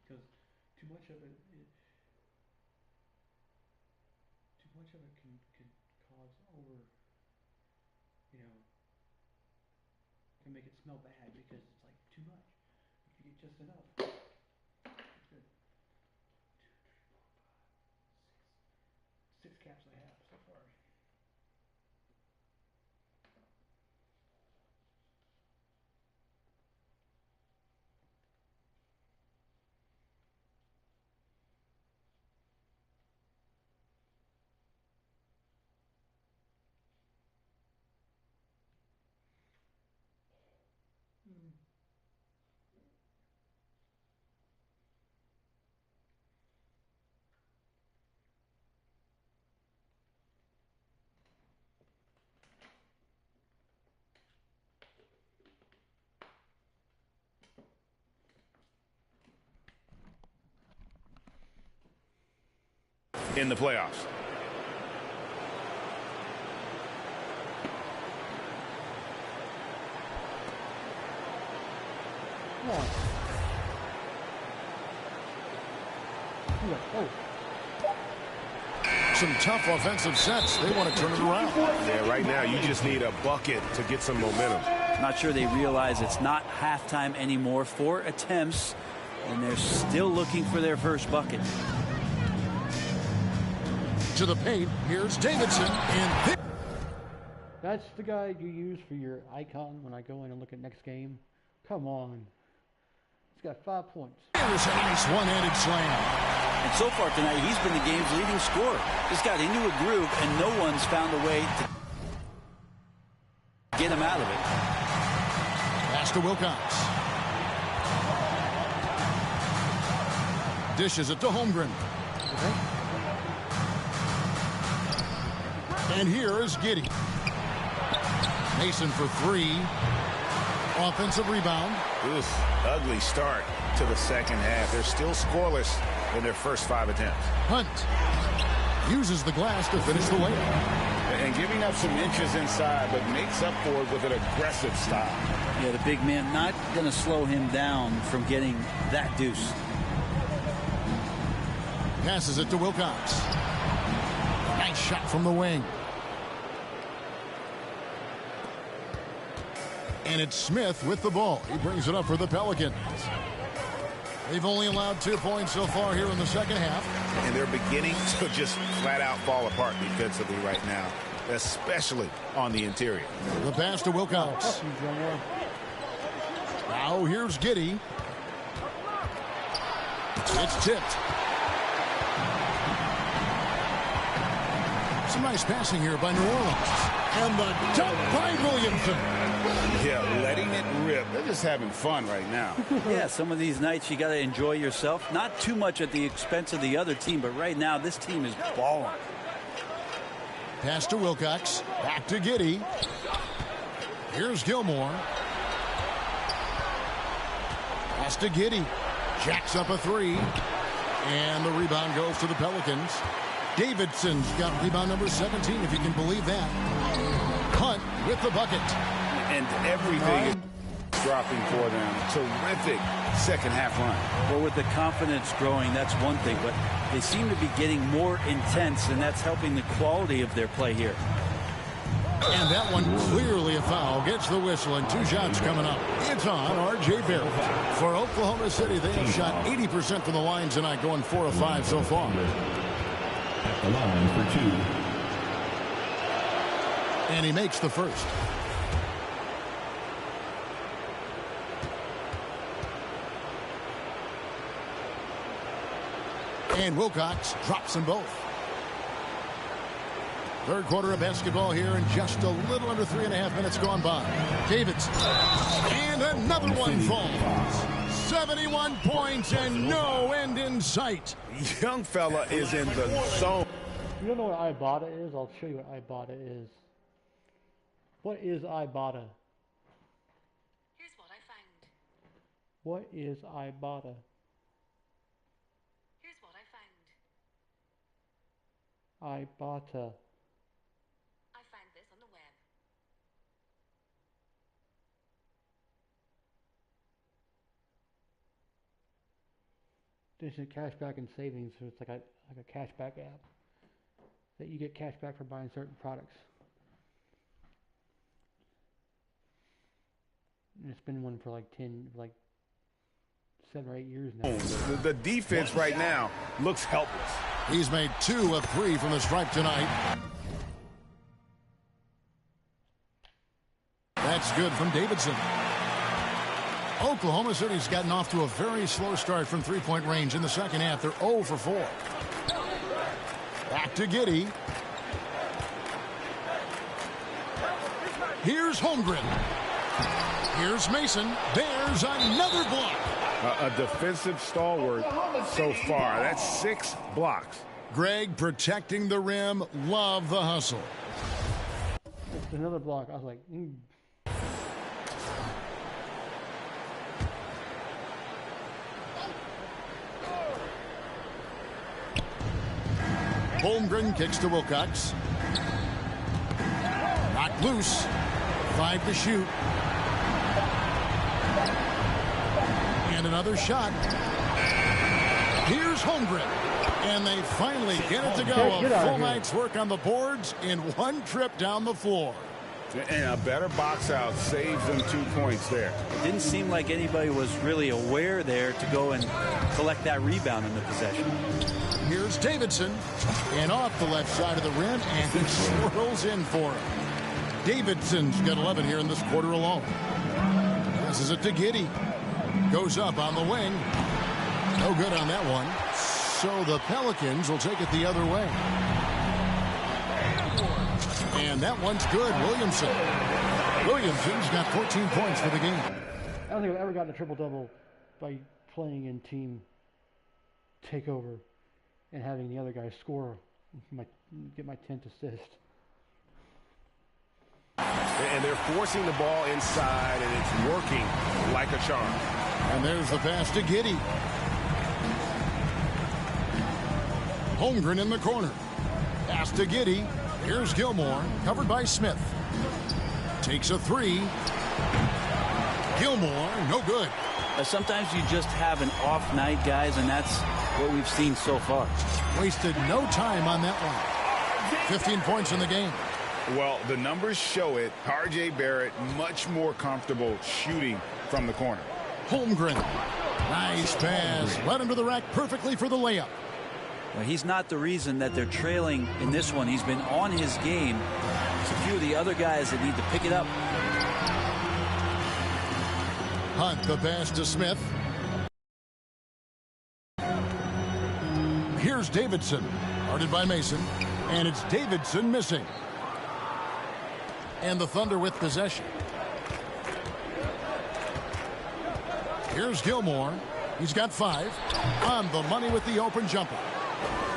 Because too much of it can cause can make it smell bad because it's like too much. If you get just enough. Good. 6 caps I have so far. In the playoffs. Some tough offensive sets. They want to turn it around. Yeah, right now you just need a bucket to get some momentum. Not sure they realize it's not halftime anymore. 4 attempts, and they're still looking for their first bucket. To the paint, here's Davidson. And that's the guy you use for your icon when I go in and look at next game. Come on. He's got 5 points. Here's a nice one-handed slam. And so far tonight, he's been the game's leading scorer. Just got into a groove, and no one's found a way to get him out of it. Pass to Wilcox. Dishes it to Holmgren. Okay. And here is Giddey. Mason for 3. Offensive rebound. Oof, ugly start to the second half. They're still scoreless in their first 5 attempts. Hunt uses the glass to finish the layup. And giving up some inches inside, but makes up for it with an aggressive style. Yeah, the big man not going to slow him down from getting that deuce. Passes it to Wilcox. Nice shot from the wing. And it's Smith with the ball. He brings it up for the Pelicans. They've only allowed 2 points so far here in the second half. And they're beginning to just flat out fall apart defensively right now, especially on the interior. The pass to Wilcox. Now here's Giddey. It's tipped. Some nice passing here by New Orleans. And the dunk by Williamson. Yeah, letting it rip. They're just having fun right now. Yeah, some of these nights you got to enjoy yourself. Not too much at the expense of the other team, but right now this team is balling. Pass to Wilcox. Back to Giddey. Here's Gilmore. Pass to Giddey. Jacks up a 3. And the rebound goes to the Pelicans. Davidson's got rebound number 17, if you can believe that. Hunt with the bucket. And everything is dropping for them. Terrific second half run. Well, with the confidence growing, that's one thing, but they seem to be getting more intense, and that's helping the quality of their play here. And that one clearly a foul. Gets the whistle, and 2 shots coming up. It's on R.J. Barrett. For Oklahoma City, they have shot 80% from the line tonight, going 4 of 5 so far. At the line for 2. And he makes the first. And Wilcox drops them both. Third quarter of basketball here, and just a little under 3.5 minutes gone by. Davidson. And another one falls. 71 points and no end in sight. Young fella is in the zone. You don't know what Ibotta is? I'll show you what Ibotta is. What is Ibotta? Here's what I found. What is Ibotta? Here's what I found. Ibotta. I found this on the web. This is cashback and savings, so it's like a cashback app that you get cash back for buying certain products. And it's been one for like 7 or 8 years now. The defense right now looks helpless. He's made 2 of 3 from the stripe tonight. That's good from Davidson. Oklahoma City's gotten off to a very slow start from three-point range in the second half. They're 0 for 4. Back to Giddey. Here's Holmgren. Here's Mason. There's another block. A defensive stalwart so far. That's 6 blocks. Greg protecting the rim. Love the hustle. It's another block. I was like, Holmgren kicks to Wilcox. Knocked loose. 5 to shoot. And another shot. Here's Holmgren. And they finally get it to go. A full night's work on the boards in one trip down the floor. And a better box out saves them 2 points there. It didn't seem like anybody was really aware there to go and collect that rebound in the possession. Here's Davidson. And off the left side of the rim, and he swirls in for him. Davidson's got 11 here in this quarter alone. Passes it to Giddey. Goes up on the wing. No good on that one. So the Pelicans will take it the other way. And that one's good. Williamson's got 14 points for the game. I don't think I've ever gotten a triple-double by playing in team takeover and having the other guy score, get my 10th assist. And they're forcing the ball inside, and it's working like a charm. And there's the pass to Giddey. Holmgren in the corner. Pass to Giddey. Here's Gilmore, covered by Smith. Takes a 3. Gilmore, no good. Sometimes you just have an off night, guys, and that's what we've seen so far. Wasted no time on that one. 15 points in the game. Well, the numbers show it. R.J. Barrett much more comfortable shooting from the corner. Holmgren. Nice pass. Led him to the rack perfectly for the layup. Well, he's not the reason that they're trailing in this one. He's been on his game. It's a few of the other guys that need to pick it up. Hunt the pass to Smith. Here's Davidson. Guarded by Mason. And it's Davidson missing. And the Thunder with possession. Here's Gilmore. He's got 5. On the money with the open jumper.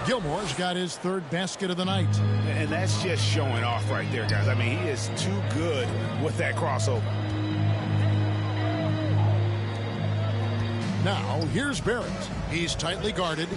Gilmore's got his 3rd basket of the night. And that's just showing off right there, guys. I mean, he is too good with that crossover. Now, here's Barrett. He's tightly guarded.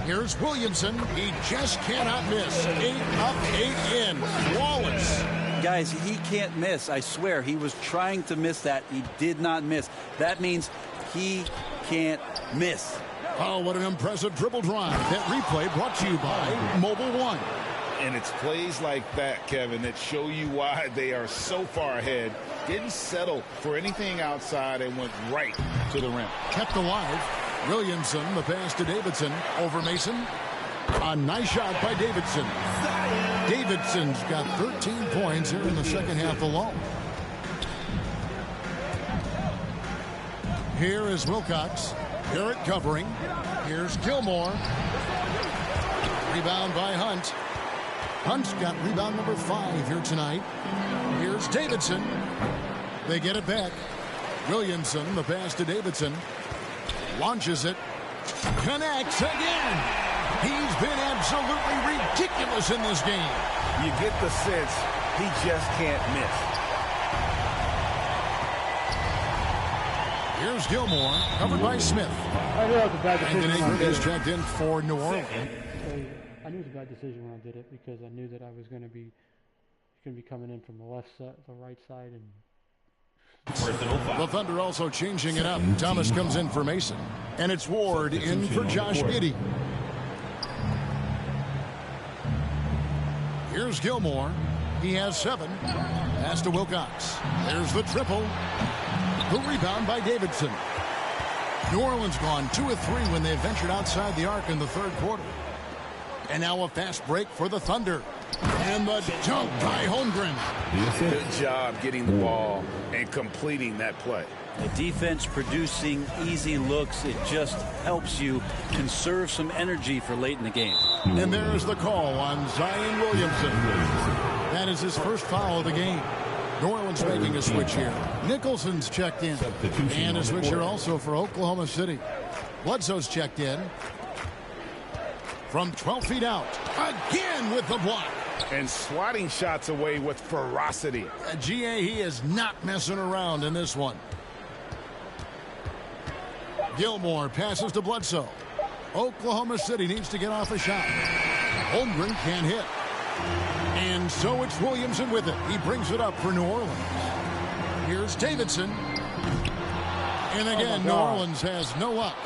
Here's Williamson. He just cannot miss. 8 up, 8 in. Flawless. Guys, he can't miss. I swear, he was trying to miss that. He did not miss. That means he can't miss. Oh, what an impressive dribble drive. That replay brought to you by Mobile One. And it's plays like that, Kevin, that show you why they are so far ahead. Didn't settle for anything outside and went right to the rim. Kept alive. Williamson, the pass to Davidson. Over Mason. A nice shot by Davidson. Davidson's got 13 points here in the second half alone. Here is Wilcox. Barrett covering. Here's Gilmore. Rebound by Hunt. Hunt's got rebound number 5 here tonight. Here's Davidson. They get it back. Williamson, the pass to Davidson. Launches it. Connects again. He's been absolutely ridiculous in this game. You get the sense he just can't miss. Here's Gilmore, covered by Smith. I knew it was a bad decision. Brandon Ingram is checked in for New Orleans. I knew it was a bad decision when I did it because I knew that I was going to be coming in from the left side, the right side, and the Thunder also changing it up. Thomas comes in for Mason, and it's Ward in for Josh Giddey. Here's Gilmore. He has 7. Pass to Wilcox. There's the triple. The rebound by Davidson. New Orleans gone 2 of 3 when they ventured outside the arc in the third quarter. And now a fast break for the Thunder. And the dunk by Holmgren. Good job getting the ball and completing that play. The defense producing easy looks. It just helps you conserve some energy for late in the game. And there's the call on Zion Williamson. That is his first foul of the game. New Orleans making a switch here. Nicholson's checked in. And a switch here also for Oklahoma City. Bledsoe's checked in. From 12 feet out. Again with the block. And swatting shots away with ferocity. GA, he is not messing around in this one. Gilmore passes to Bledsoe. Oklahoma City needs to get off a shot. Holmgren can't hit. And so it's Williamson with it. He brings it up for New Orleans. Here's Davidson. And again, New Orleans has no luck.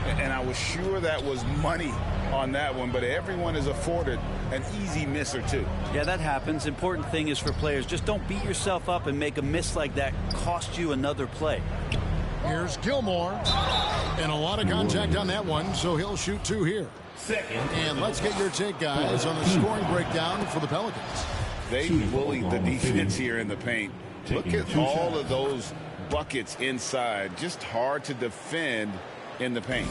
And I was sure that was money on that one, but everyone is afforded an easy miss or two. Yeah, that happens. Important thing is for players, just don't beat yourself up and make a miss like that cost you another play. Here's Gilmore. And a lot of contact on that one, so he'll shoot 2 here. And let's get your take, guys, on the scoring breakdown for the Pelicans. They bullied the defense here in the paint. Look at all of those buckets inside. Just hard to defend in the paint.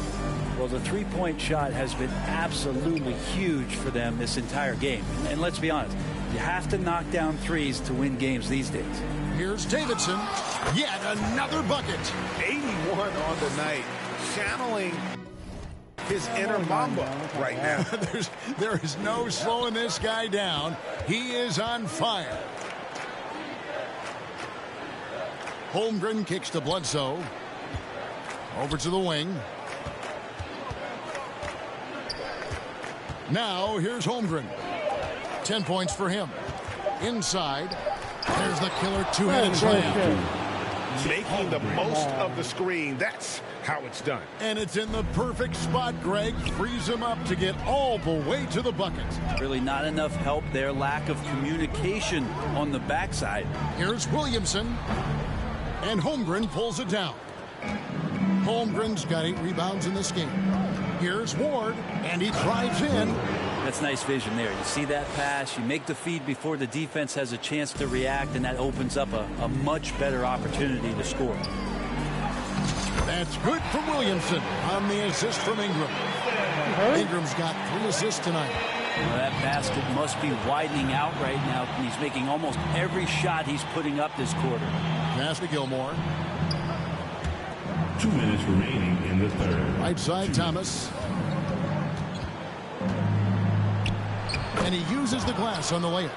Well, the three-point shot has been absolutely huge for them this entire game. And let's be honest, you have to knock down threes to win games these days. Here's Davidson. Yet another bucket. 81 on the night. Channeling his inner Mamba right now. There is no slowing this guy down. He is on fire. Holmgren kicks to Bledsoe. Over to the wing. Now here's Holmgren. 10 points for him. Inside. There's the killer two-handed slam. Making the most of the screen. That's how it's done. And it's in the perfect spot, Greg. Frees him up to get all the way to the bucket. Really not enough help there. Lack of communication on the backside. Here's Williamson. And Holmgren pulls it down. Holmgren's got 8 rebounds in this game. Here's Ward, and he drives in. That's nice vision there. You see that pass, you make the feed before the defense has a chance to react, and that opens up a much better opportunity to score. That's good from Williamson on the assist from Ingram. Ingram's got 3 assists tonight. Well, that basket must be widening out right now. He's making almost every shot he's putting up this quarter. Pass to Gilmore. 2 minutes remaining in the third. Right side, Thomas. And he uses the glass on the layup.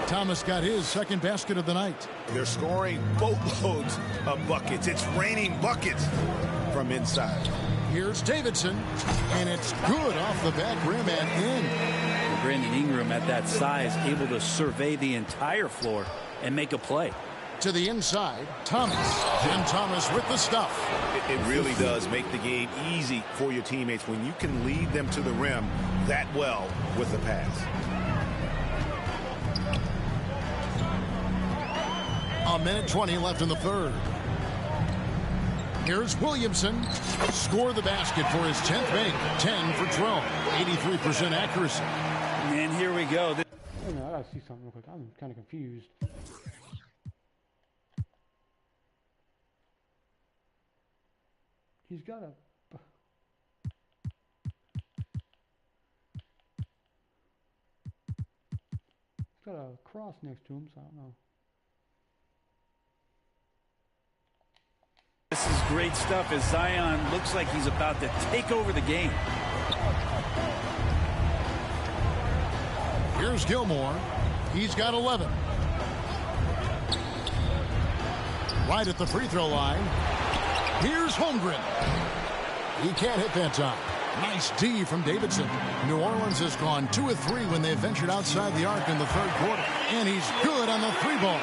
Thomas got his second basket of the night. They're scoring boatloads of buckets. It's raining buckets from inside. Here's Davidson, and it's good off the back rim and in. Well, Brandon Ingram at that size, able to survey the entire floor and make a play. To the inside, Thomas. And Thomas with the stuff. It really does make the game easy for your teammates when you can lead them to the rim that well with the pass. A minute 20 left in the third. Here's Williamson. Score the basket for his 10th make. 10 for 12. 83% accuracy. And here we go. I gotta see something real quick. I'm kind of confused. He's got a... Got a cross next to him, so I don't know. This is great stuff as Zion looks like he's about to take over the game. Here's Gilmore. He's got 11. Right at the free throw line. Here's Holmgren. He can't hit that time. Nice D from Davidson. New Orleans has gone 2 of 3 when they ventured outside the arc in the third quarter. And he's good on the 3-ball.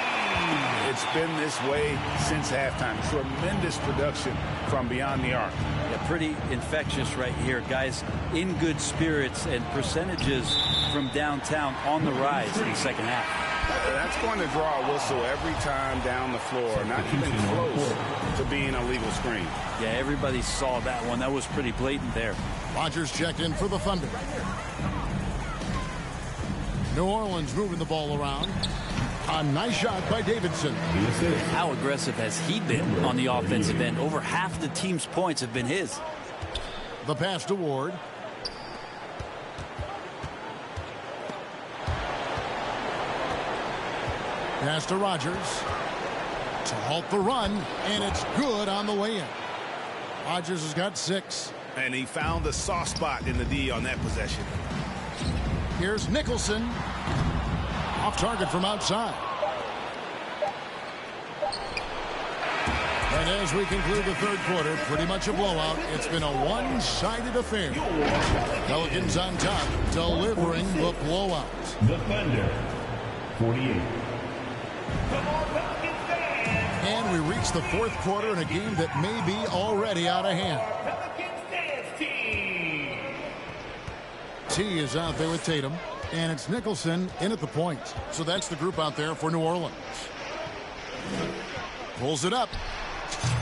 It's been this way since halftime. Tremendous production from beyond the arc. Yeah, pretty infectious right here. Guys in good spirits and percentages from downtown on the rise in the second half. That's going to draw a whistle every time down the floor. Not even close to being a legal screen. Yeah, everybody saw that one. That was pretty blatant there. Rodgers checked in for the Thunder. New Orleans moving the ball around. A nice shot by Davidson. How aggressive has he been on the offensive end? Over half the team's points have been his. The pass to Ward. Pass to Rodgers to halt the run, and it's good on the way in. Rodgers has got 6. And he found the soft spot in the D on that possession. Here's Nicholson. Off target from outside. And as we conclude the third quarter, pretty much a blowout. It's been a one-sided affair. Pelicans on top, delivering the blowout. The Thunder, 48. And we reach the fourth quarter in a game that may be already out of hand. T is out there with Tatum, and it's Nicholson in at the point. So that's the group out there for New Orleans. Pulls it up.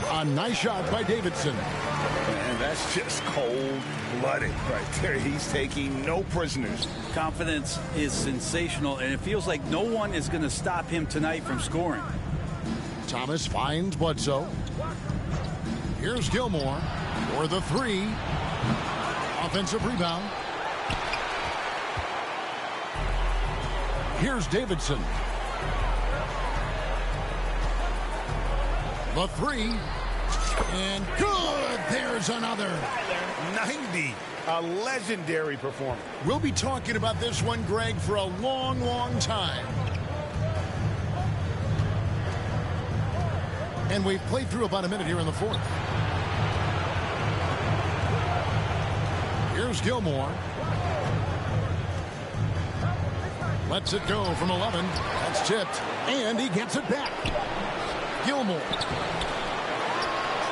A nice shot by Davidson. And that's just cold-blooded right there. He's taking no prisoners. Confidence is sensational, and it feels like no one is going to stop him tonight from scoring. Thomas finds Bledsoe. Here's Gilmore for the 3. Offensive rebound. Here's Davidson. The 3. And good. There's another. 90. A legendary performance. We'll be talking about this one, Greg, for a long, long time. And we've played through about a minute here in the fourth. Here's Gilmore. Lets it go from 11. That's tipped. And he gets it back. Gilmore.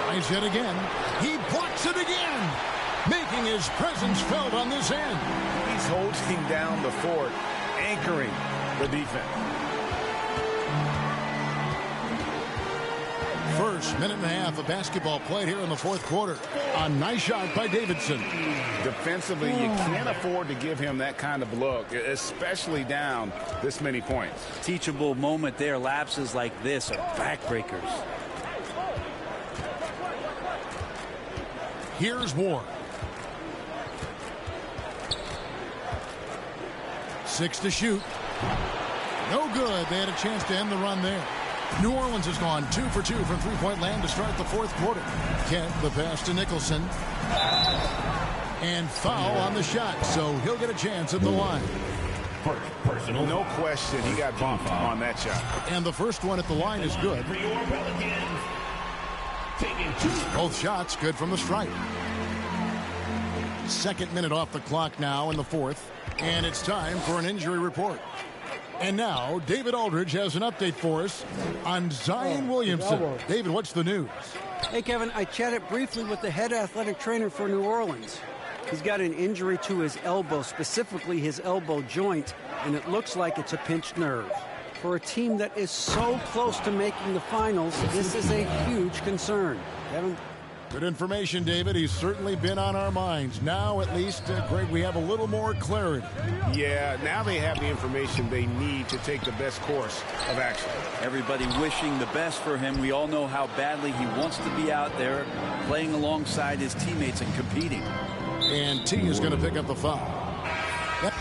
Tries it again. He blocks it again. Making his presence felt on this end. He's holding down the fort, anchoring the defense. First minute and a half of basketball played here in the fourth quarter. A nice shot by Davidson. Defensively, you can't afford to give him that kind of look, especially down this many points. Teachable moment there. Lapses like this are backbreakers. Here's Ward. 6 to shoot. No good. They had a chance to end the run there. New Orleans has gone 2 for 2 from three-point land to start the fourth quarter. Kent, the pass to Nicholson. And foul on the shot, so he'll get a chance at the line. Personal. No question, he got bumped on that shot. And the first one at the line is good. Both shots good from the stripe. Second minute off the clock now in the fourth. And it's time for an injury report. And now, David Aldridge has an update for us on Zion Williamson. David, what's the news? Hey, Kevin, I chatted briefly with the head athletic trainer for New Orleans. He's got an injury to his elbow, specifically his elbow joint, and it looks like it's a pinched nerve. For a team that is so close to making the finals, this is a huge concern. Kevin? Good information, David. He's certainly been on our minds. Now, at least, Greg, we have a little more clarity. Yeah, now they have the information they need to take the best course of action. Everybody wishing the best for him. We all know how badly he wants to be out there playing alongside his teammates and competing. And T is going to pick up the foul. Yep.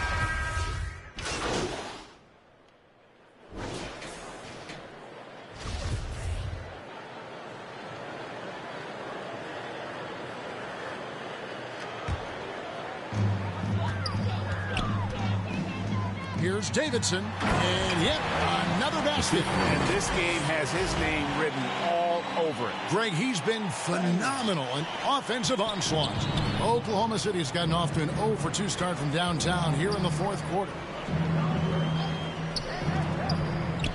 Here's Davidson, and yep, another basket. And this game has his name written all over it. Greg, he's been phenomenal. An offensive onslaught. Oklahoma City's gotten off to an 0-for-2 start from downtown here in the fourth quarter.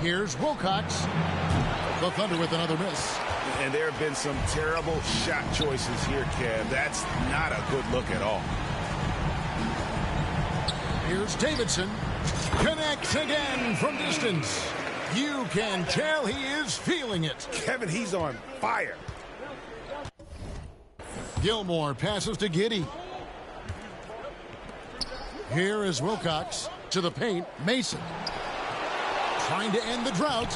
Here's Wilcox. The Thunder with another miss. And there have been some terrible shot choices here, Kev. That's not a good look at all. Here's Davidson. Connects again from distance. You can tell he is feeling it. Kevin, he's on fire. Gilmore passes to Giddey. Here is Wilcox to the paint. Mason trying to end the drought.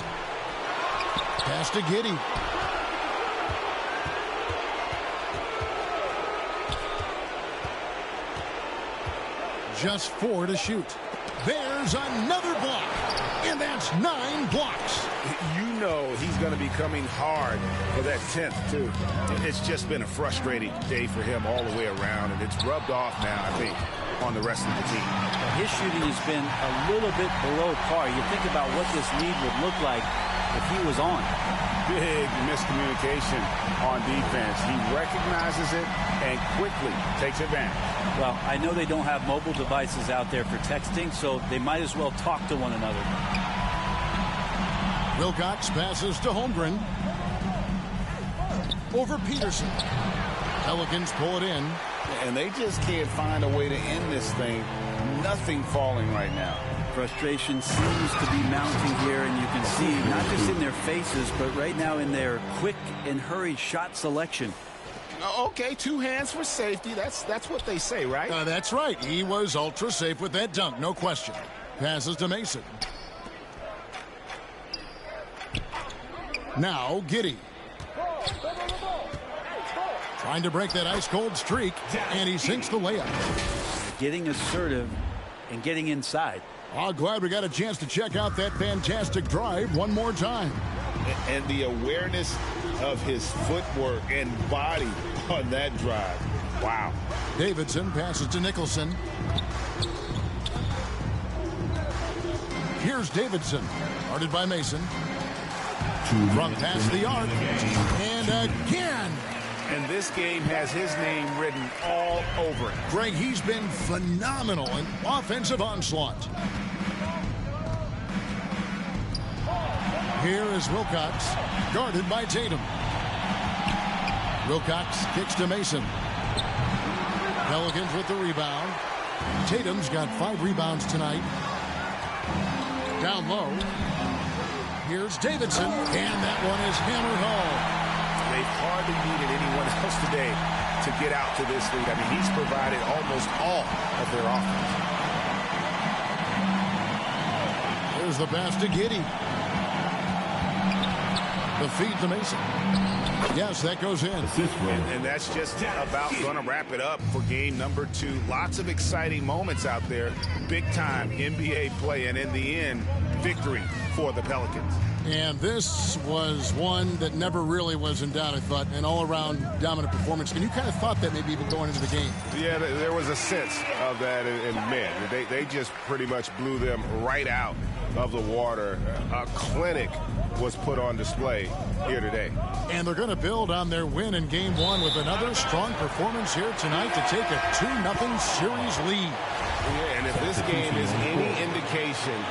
Pass to Giddey. Just 4 to shoot. There's another block. And that's 9 blocks. You know he's going to be coming hard for that 10th, too. It's just been a frustrating day for him all the way around, and it's rubbed off now, I think, on the rest of the team. His shooting has been a little bit below par. You think about what this lead would look like if he was on. Big miscommunication on defense. He recognizes it and quickly takes advantage. Well, I know they don't have mobile devices out there for texting, so they might as well talk to one another. Wilcox passes to Holmgren. Over Peterson. Pelicans pull it in. And they just can't find a way to end this thing. Nothing falling right now. Frustration seems to be mounting here, and you can see not just in their faces, but right now in their quick and hurried shot selection. Okay, 2 hands for safety. That's what they say, right? That's right. He was ultra safe with that dunk, no question. Passes to Mason. Now Giddey. Trying to break that ice-cold streak, and he sinks the layup. Getting assertive and getting inside. Oh, glad we got a chance to check out that fantastic drive one more time. And the awareness of his footwork and body on that drive. Wow. Davidson passes to Nicholson. Here's Davidson. Guarded by Mason. From past the arc. And again. And this game has his name written all over it. Greg, he's been phenomenal in offensive onslaught. Here is Wilcox, guarded by Tatum. Wilcox kicks to Mason. Pelicans with the rebound. Tatum's got 5 rebounds tonight. Down low. Here's Davidson, and that one is hammered home. They've hardly needed anyone else today to get out to this lead. I mean, he's provided almost all of their offense. There's the pass to Giddey. The feed to Mason. Yes, that goes in. And that's just about going to wrap it up for game number 2. Lots of exciting moments out there. Big-time NBA play, and in the end, victory for the Pelicans. And this was one that never really was in doubt, I thought, an all-around dominant performance. And you kind of thought that maybe even going into the game. Yeah, there was a sense of that, and man, they just pretty much blew them right out of the water. A clinic was put on display here today. And they're going to build on their win in Game 1 with another strong performance here tonight to take a 2-0 series lead. Yeah, and if this game is any indication,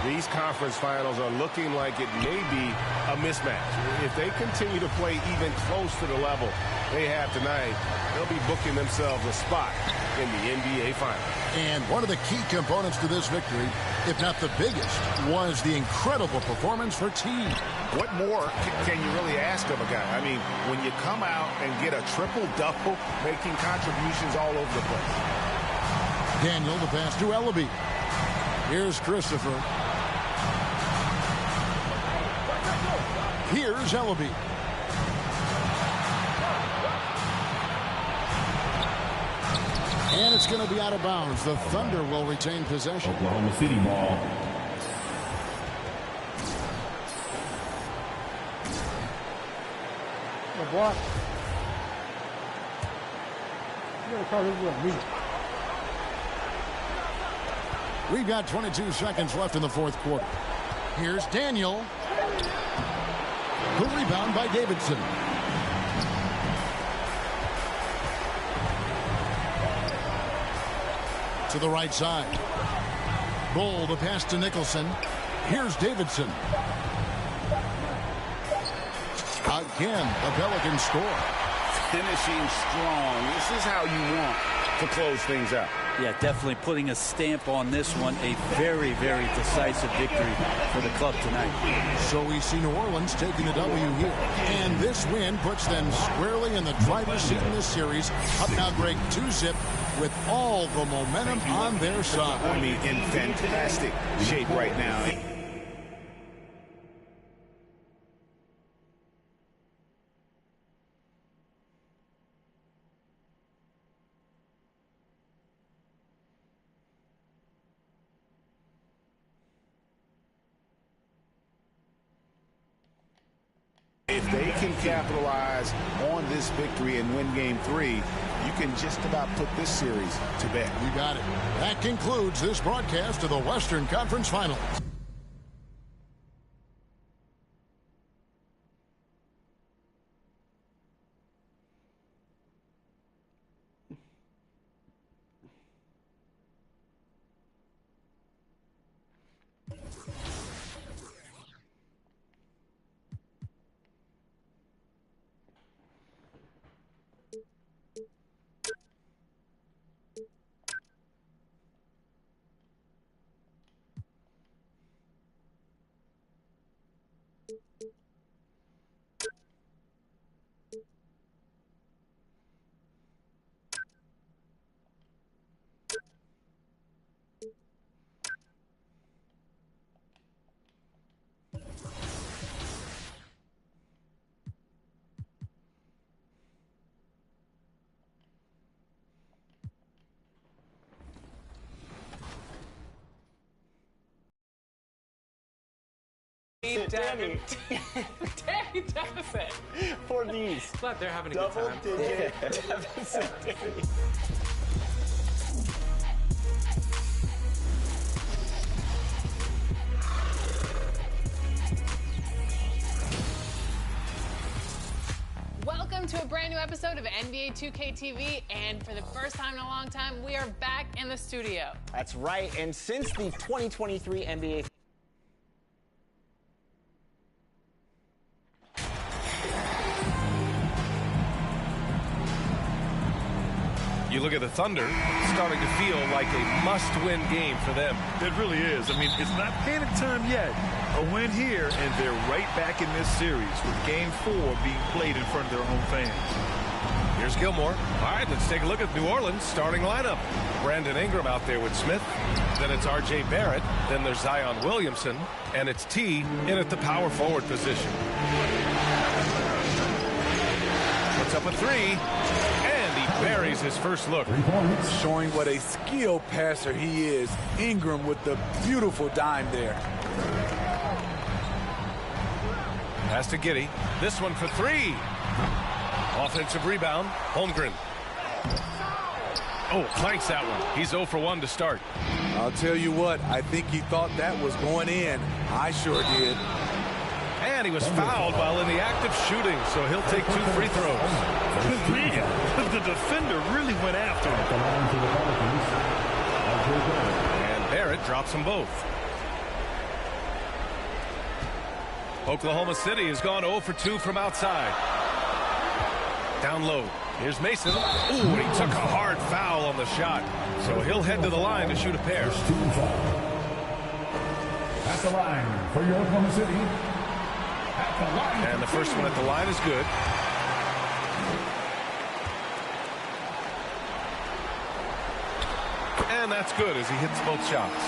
these conference finals are looking like it may be a mismatch. If they continue to play even close to the level they have tonight, they'll be booking themselves a spot in the NBA Finals. And one of the key components to this victory, if not the biggest, was the incredible performance for team. What more can you really ask of a guy? I mean, when you come out and get a triple-double, making contributions all over the place. Daniel, the pass to Ellaby. Here's Christopher. Here's Ellaby. And it's going to be out of bounds. The Thunder will retain possession. Oklahoma City ball. The block. You gotta call this one me. We've got 22 seconds left in the fourth quarter. Here's Daniel. Good rebound by Davidson. To the right side. Bull the pass to Nicholson. Here's Davidson. Again, the Pelicans score. Finishing strong. This is how you want to close things out. Yeah, definitely putting a stamp on this one. A very, very decisive victory for the club tonight. So we see New Orleans taking the W here. And this win puts them squarely in the driver's seat in this series. Up now, Greg, 2-zip with all the momentum on their side. I mean, in fantastic shape right now. If they can capitalize on this victory and win game 3, you can just about put this series to bed. You got it. That concludes this broadcast of the Western Conference Finals. Danny deficit For these. But they're having a good time. Double-digit deficit. Welcome to a brand new episode of NBA 2K TV, and for the first time in a long time, we are back in the studio. That's right, and since the 2023 NBA You look at the Thunder, it's starting to feel like a must-win game for them. It really is. I mean, it's not panic time yet. A win here, and they're right back in this series with Game 4 being played in front of their home fans. Here's Gilmore. All right, let's take a look at New Orleans' starting lineup. Brandon Ingram out there with Smith. Then it's R.J. Barrett. Then there's Zion Williamson. And it's T in at the power forward position. Puts up a three. Buries his first look. Showing what a skilled passer he is. Ingram with the beautiful dime there. Pass to Giddey. This one for three. Offensive rebound. Holmgren. Oh, clanks that one. He's 0 for 1 to start. I'll tell you what, I think he thought that was going in. I sure did. And he was fouled while in the act of shooting, so he'll take 2 free throws. Man, the defender really went after him. And Barrett drops them both. Oklahoma City has gone 0 for 2 from outside. Down low. Here's Mason. Ooh, he took a hard foul on the shot, so he'll head to the line to shoot a pair. At the line for your Oklahoma City. And the first one at the line is good. And that's good as he hits both shots.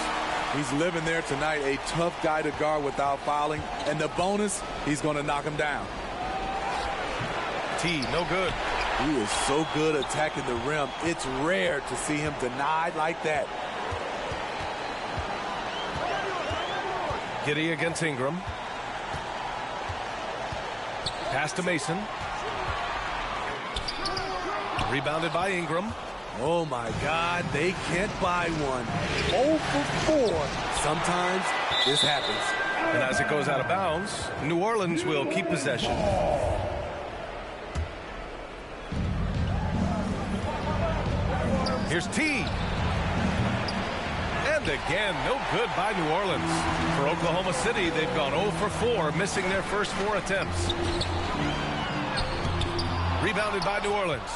He's living there tonight, a tough guy to guard without fouling. And the bonus, he's going to knock him down. T, no good. He is so good attacking the rim. It's rare to see him denied like that. Giddey against Ingram. Pass to Mason. Rebounded by Ingram. Oh, my God, they can't buy one. 0 for 4. Sometimes this happens. And as it goes out of bounds, New Orleans will keep possession. Here's T. And again, no good by New Orleans. For Oklahoma City, they've gone 0 for 4, missing their first 4 attempts. Rebounded by New Orleans.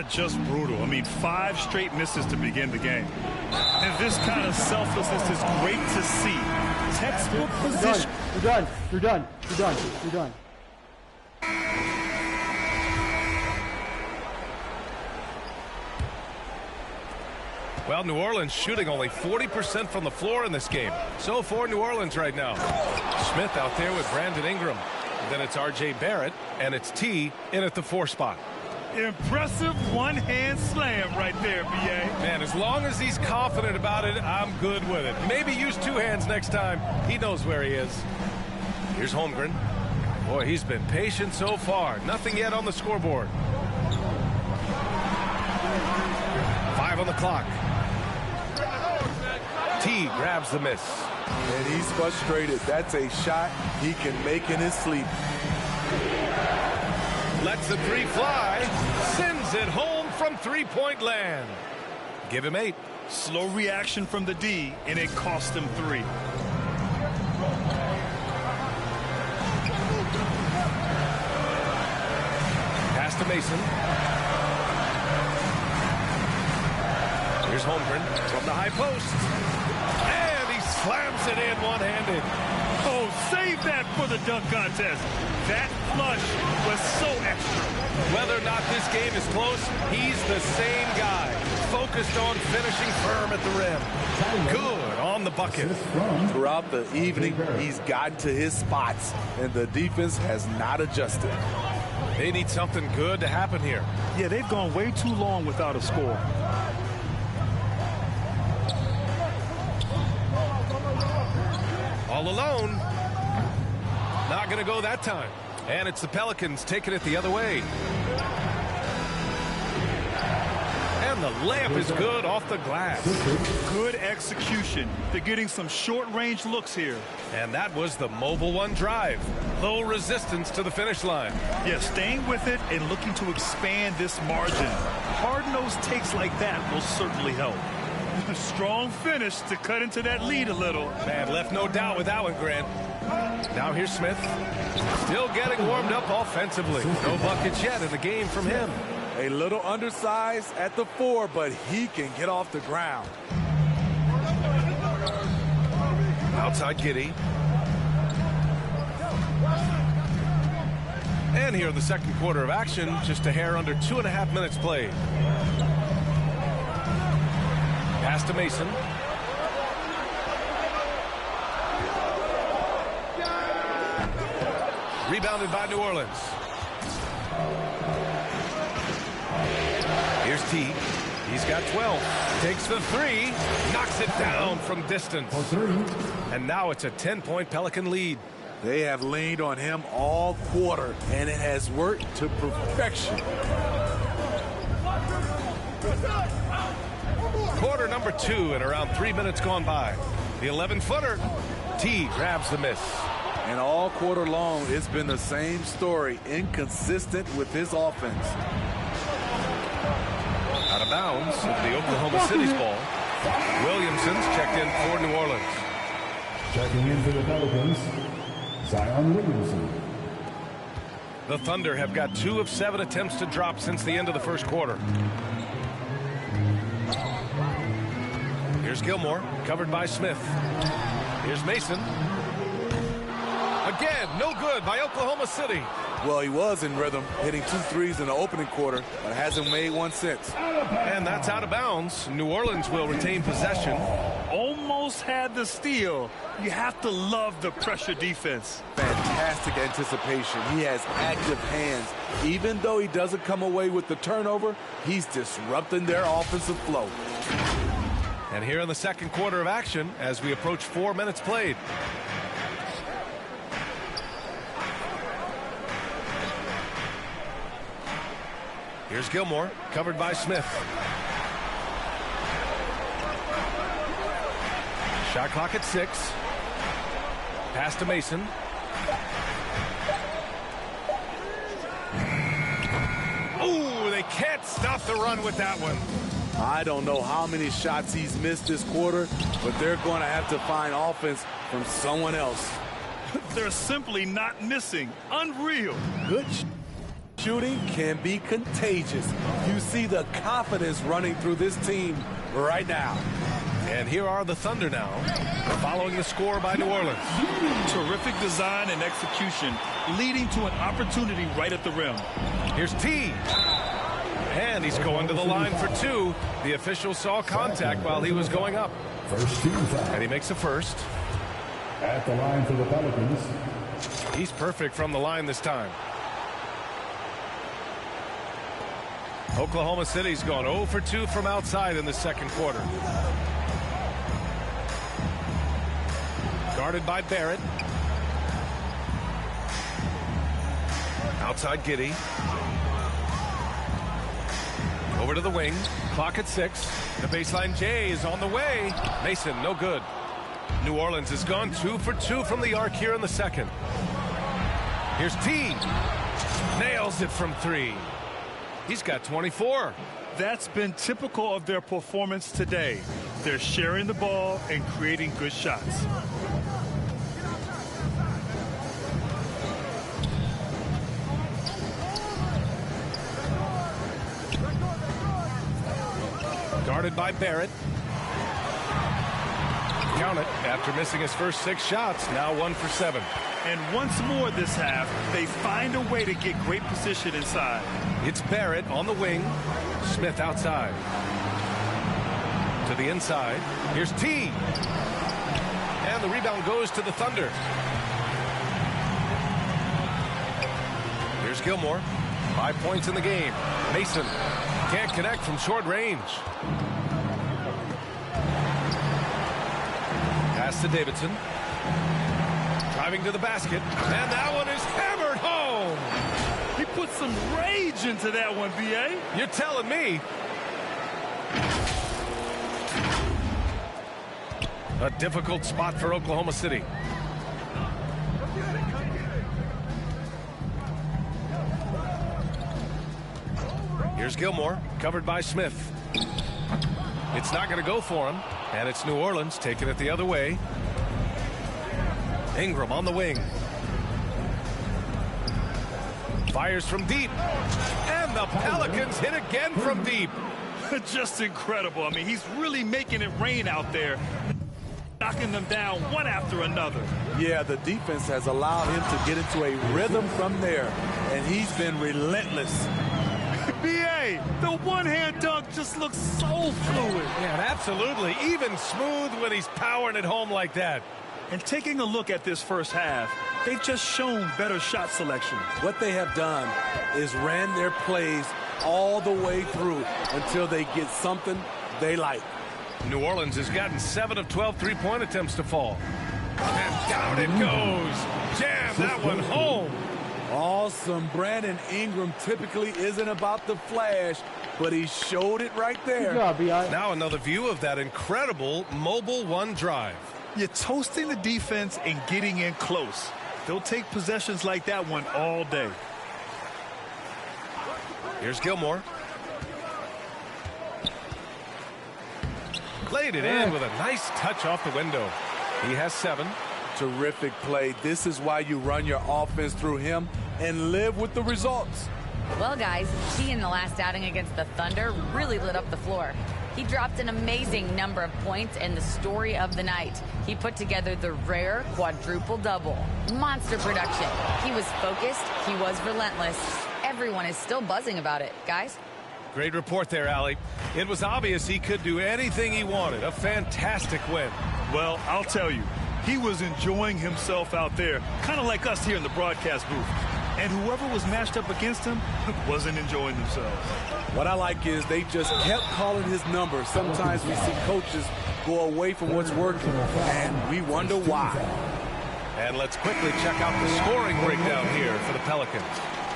Just brutal. I mean, 5 straight misses to begin the game. And this kind of selflessness is great to see. Textbook position. You're done. You're done. You're done. You're done. Well, New Orleans shooting only 40% from the floor in this game. So for New Orleans right now. Smith out there with Brandon Ingram. Then it's R.J. Barrett, and it's T in at the 4 spot. Impressive one-hand slam right there, B.A. Man, as long as he's confident about it, I'm good with it. Maybe use 2 hands next time. He knows where he is. Here's Holmgren. Boy, he's been patient so far. Nothing yet on the scoreboard. 5 on the clock. T grabs the miss. And he's frustrated. That's a shot he can make in his sleep. Lets the 3 fly. Sends it home from 3-point land. Give him 8. Slow reaction from the D, and it cost him 3. Pass to Mason. Here's Holmgren from the high post. And he slams it in one-handed. Oh, save that for the dunk contest. That flush was so extra. Whether or not this game is close, he's the same guy. Focused on finishing firm at the rim. Good on the bucket. Throughout the evening, he's gotten to his spots, and the defense has not adjusted. They need something good to happen here. Yeah, they've gone way too long without a score. All alone. Not going to go that time. And it's the Pelicans taking it the other way. And the layup is good off the glass. Good execution. They're getting some short-range looks here. And that was the mobile one drive. Low resistance to the finish line. Yeah, staying with it and looking to expand this margin. Hard-nosed takes like that will certainly help. Strong finish to cut into that lead a little. Man, left no doubt with that one, Grant. Now here's Smith. Still getting warmed up offensively. No buckets yet in the game from him. A little undersized at the 4, but he can get off the ground. Outside Giddey. And here in the second quarter of action, just a hair under 2.5 minutes played. Pass to Mason. Rebounded by New Orleans. Here's T. He's got 12. Takes the 3. Knocks it down from distance. And now it's a 10-point Pelican lead. They have leaned on him all quarter, and it has worked to perfection. Quarter number 2 and around 3 minutes gone by. The 11-footer. T grabs the miss. And all quarter long, it's been the same story. Inconsistent with his offense. Out of bounds of the Oklahoma City's ball. Williamson's checked in for New Orleans. Checking in for the Pelicans, Zion Williamson. The Thunder have got 2 of 7 attempts to drop since the end of the first quarter. Here's Gilmore, covered by Smith. Here's Mason. Again, no good by Oklahoma City. Well, he was in rhythm, hitting 2 threes in the opening quarter, but hasn't made one since. And that's out of bounds. New Orleans will retain possession. Almost had the steal. You have to love the pressure defense. Fantastic anticipation. He has active hands. Even though he doesn't come away with the turnover, he's disrupting their offensive flow. And here in the second quarter of action, as we approach 4 minutes played. Here's Gilmore, covered by Smith. Shot clock at 6. Pass to Mason. Oh, they can't stop the run with that one. I don't know how many shots he's missed this quarter, but they're going to have to find offense from someone else. They're simply not missing. Unreal. Good shooting can be contagious. You see the confidence running through this team right now. And here are the Thunder now, following the score by New Orleans. Terrific design and execution, leading to an opportunity right at the rim. Here's T. And he's going to the line for 2. The official saw contact while he was going up. First team foul. And he makes a first. At the line for the Pelicans. He's perfect from the line this time. Oklahoma City's gone 0 for 2 from outside in the second quarter. Guarded by Barrett. Outside Giddey. Over to the wing. Clock at 6. The baseline J is on the way. Mason, no good. New Orleans has gone 2 for 2 from the arc here in the second. Here's T. Nails it from 3. He's got 24. That's been typical of their performance today. They're sharing the ball and creating good shots. Guarded by Barrett. Count it after missing his first 6 shots. Now 1 for 7. And once more this half, they find a way to get great position inside. It's Barrett on the wing. Smith outside. To the inside. Here's T. And the rebound goes to the Thunder. Here's Gilmore. 5 points in the game. Mason can't connect from short range. Pass to Davidson. Driving to the basket. And that one is hammered home. He put some rage into that one, B.A. You're telling me. A difficult spot for Oklahoma City. Here's Gilmore, covered by Smith. It's not going to go for him, and it's New Orleans taking it the other way. Ingram on the wing. Fires from deep. And the Pelicans hit again from deep. Just incredible. I mean, he's really making it rain out there, knocking them down one after another. Yeah, the defense has allowed him to get into a rhythm from there, and he's been relentless. B.A., the one-hand dunk just looks so fluid. Yeah, absolutely. Even smooth when he's powering it home like that. And taking a look at this first half, they've just shown better shot selection. What they have done is ran their plays all the way through until they get something they like. New Orleans has gotten 7 of 12 three-point attempts to fall. And down it goes. Jam that one home. Awesome. Brandon Ingram typically isn't about the flash, but he showed it right there. Good job, B.I. Now another view of that incredible mobile one drive. You're toasting the defense and getting in close. They'll take possessions like that one all day. Here's Gilmore. Played it in with a nice touch off the window. He has 7. Terrific play. This is why you run your offense through him and live with the results. Well, guys, he in the last outing against the Thunder really lit up the floor. He dropped an amazing number of points and the story of the night. He put together the rare quadruple double. Monster production. He was focused. He was relentless. Everyone is still buzzing about it. Guys? Great report there, Allie. It was obvious he could do anything he wanted. A fantastic win. Well, I'll tell you, he was enjoying himself out there, kind of like us here in the broadcast booth. And whoever was matched up against him wasn't enjoying themselves. What I like is they just kept calling his number. Sometimes we see coaches go away from what's working, and we wonder why. And let's quickly check out the scoring breakdown here for the Pelicans.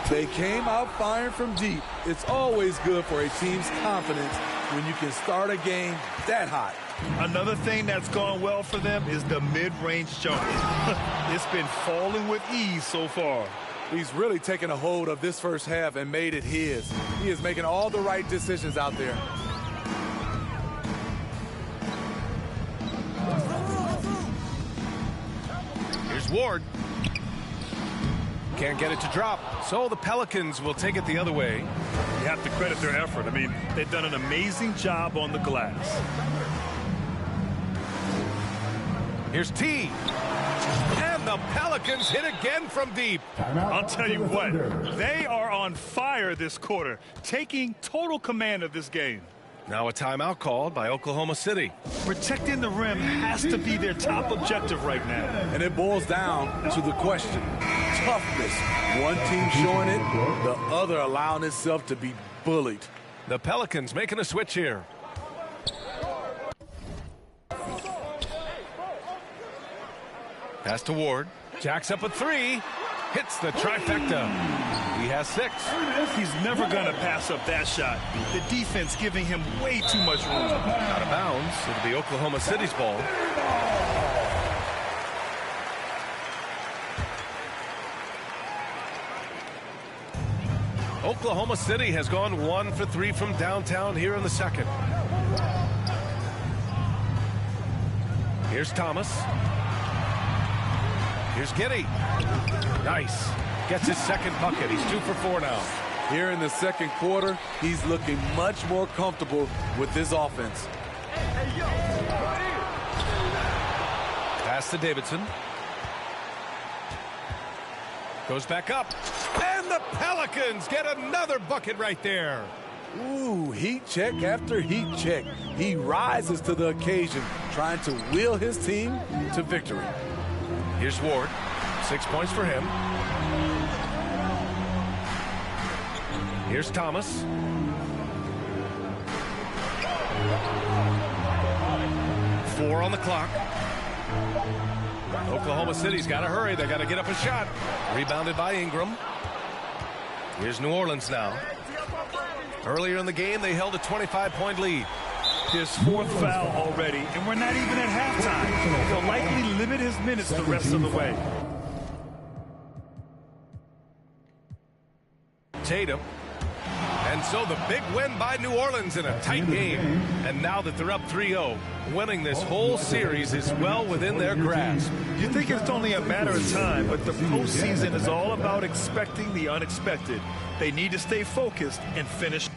They came out firing from deep. It's always good for a team's confidence when you can start a game that hot. Another thing that's gone well for them is the mid-range jumper. It's been falling with ease so far. He's really taken a hold of this first half and made it his. He is making all the right decisions out there. Here's Ward. Can't get it to drop, so the Pelicans will take it the other way. You have to credit their effort. I mean, they've done an amazing job on the glass. Here's T. And the Pelicans hit again from deep. I'll tell you what, they are on fire this quarter, taking total command of this game. Now a timeout called by Oklahoma City. Protecting the rim has to be their top objective right now. And it boils down to the question. Toughness. One team showing it, the other allowing itself to be bullied. The Pelicans making a switch here. Pass to Ward. Jacks up a three. Hits the trifecta. He has 6. He's never going to pass up that shot. The defense giving him way too much room. Out of bounds. It'll be Oklahoma City's ball. Oklahoma City has gone 1 for 3 from downtown here in the second. Here's Thomas. Here's Giddey. Nice. Gets his second bucket. He's 2 for 4 now. Here in the second quarter, he's looking much more comfortable with this offense. Pass to Davidson. Goes back up. And the Pelicans get another bucket right there. Ooh, heat check after heat check. He rises to the occasion, trying to wheel his team to victory. Here's Ward. 6 points for him. Here's Thomas. Four on the clock. Oklahoma City's got to hurry. They got to get up a shot. Rebounded by Ingram. Here's New Orleans now. Earlier in the game, they held a 25-point lead. His 4th foul already, and we're not even at halftime. They'll likely limit his minutes the rest of the way. Tatum. And so the big win by New Orleans in a tight game. And now that they're up 3-0, winning this whole series is well within their grasp. You think it's only a matter of time, but the postseason is all about expecting the unexpected. They need to stay focused and finish.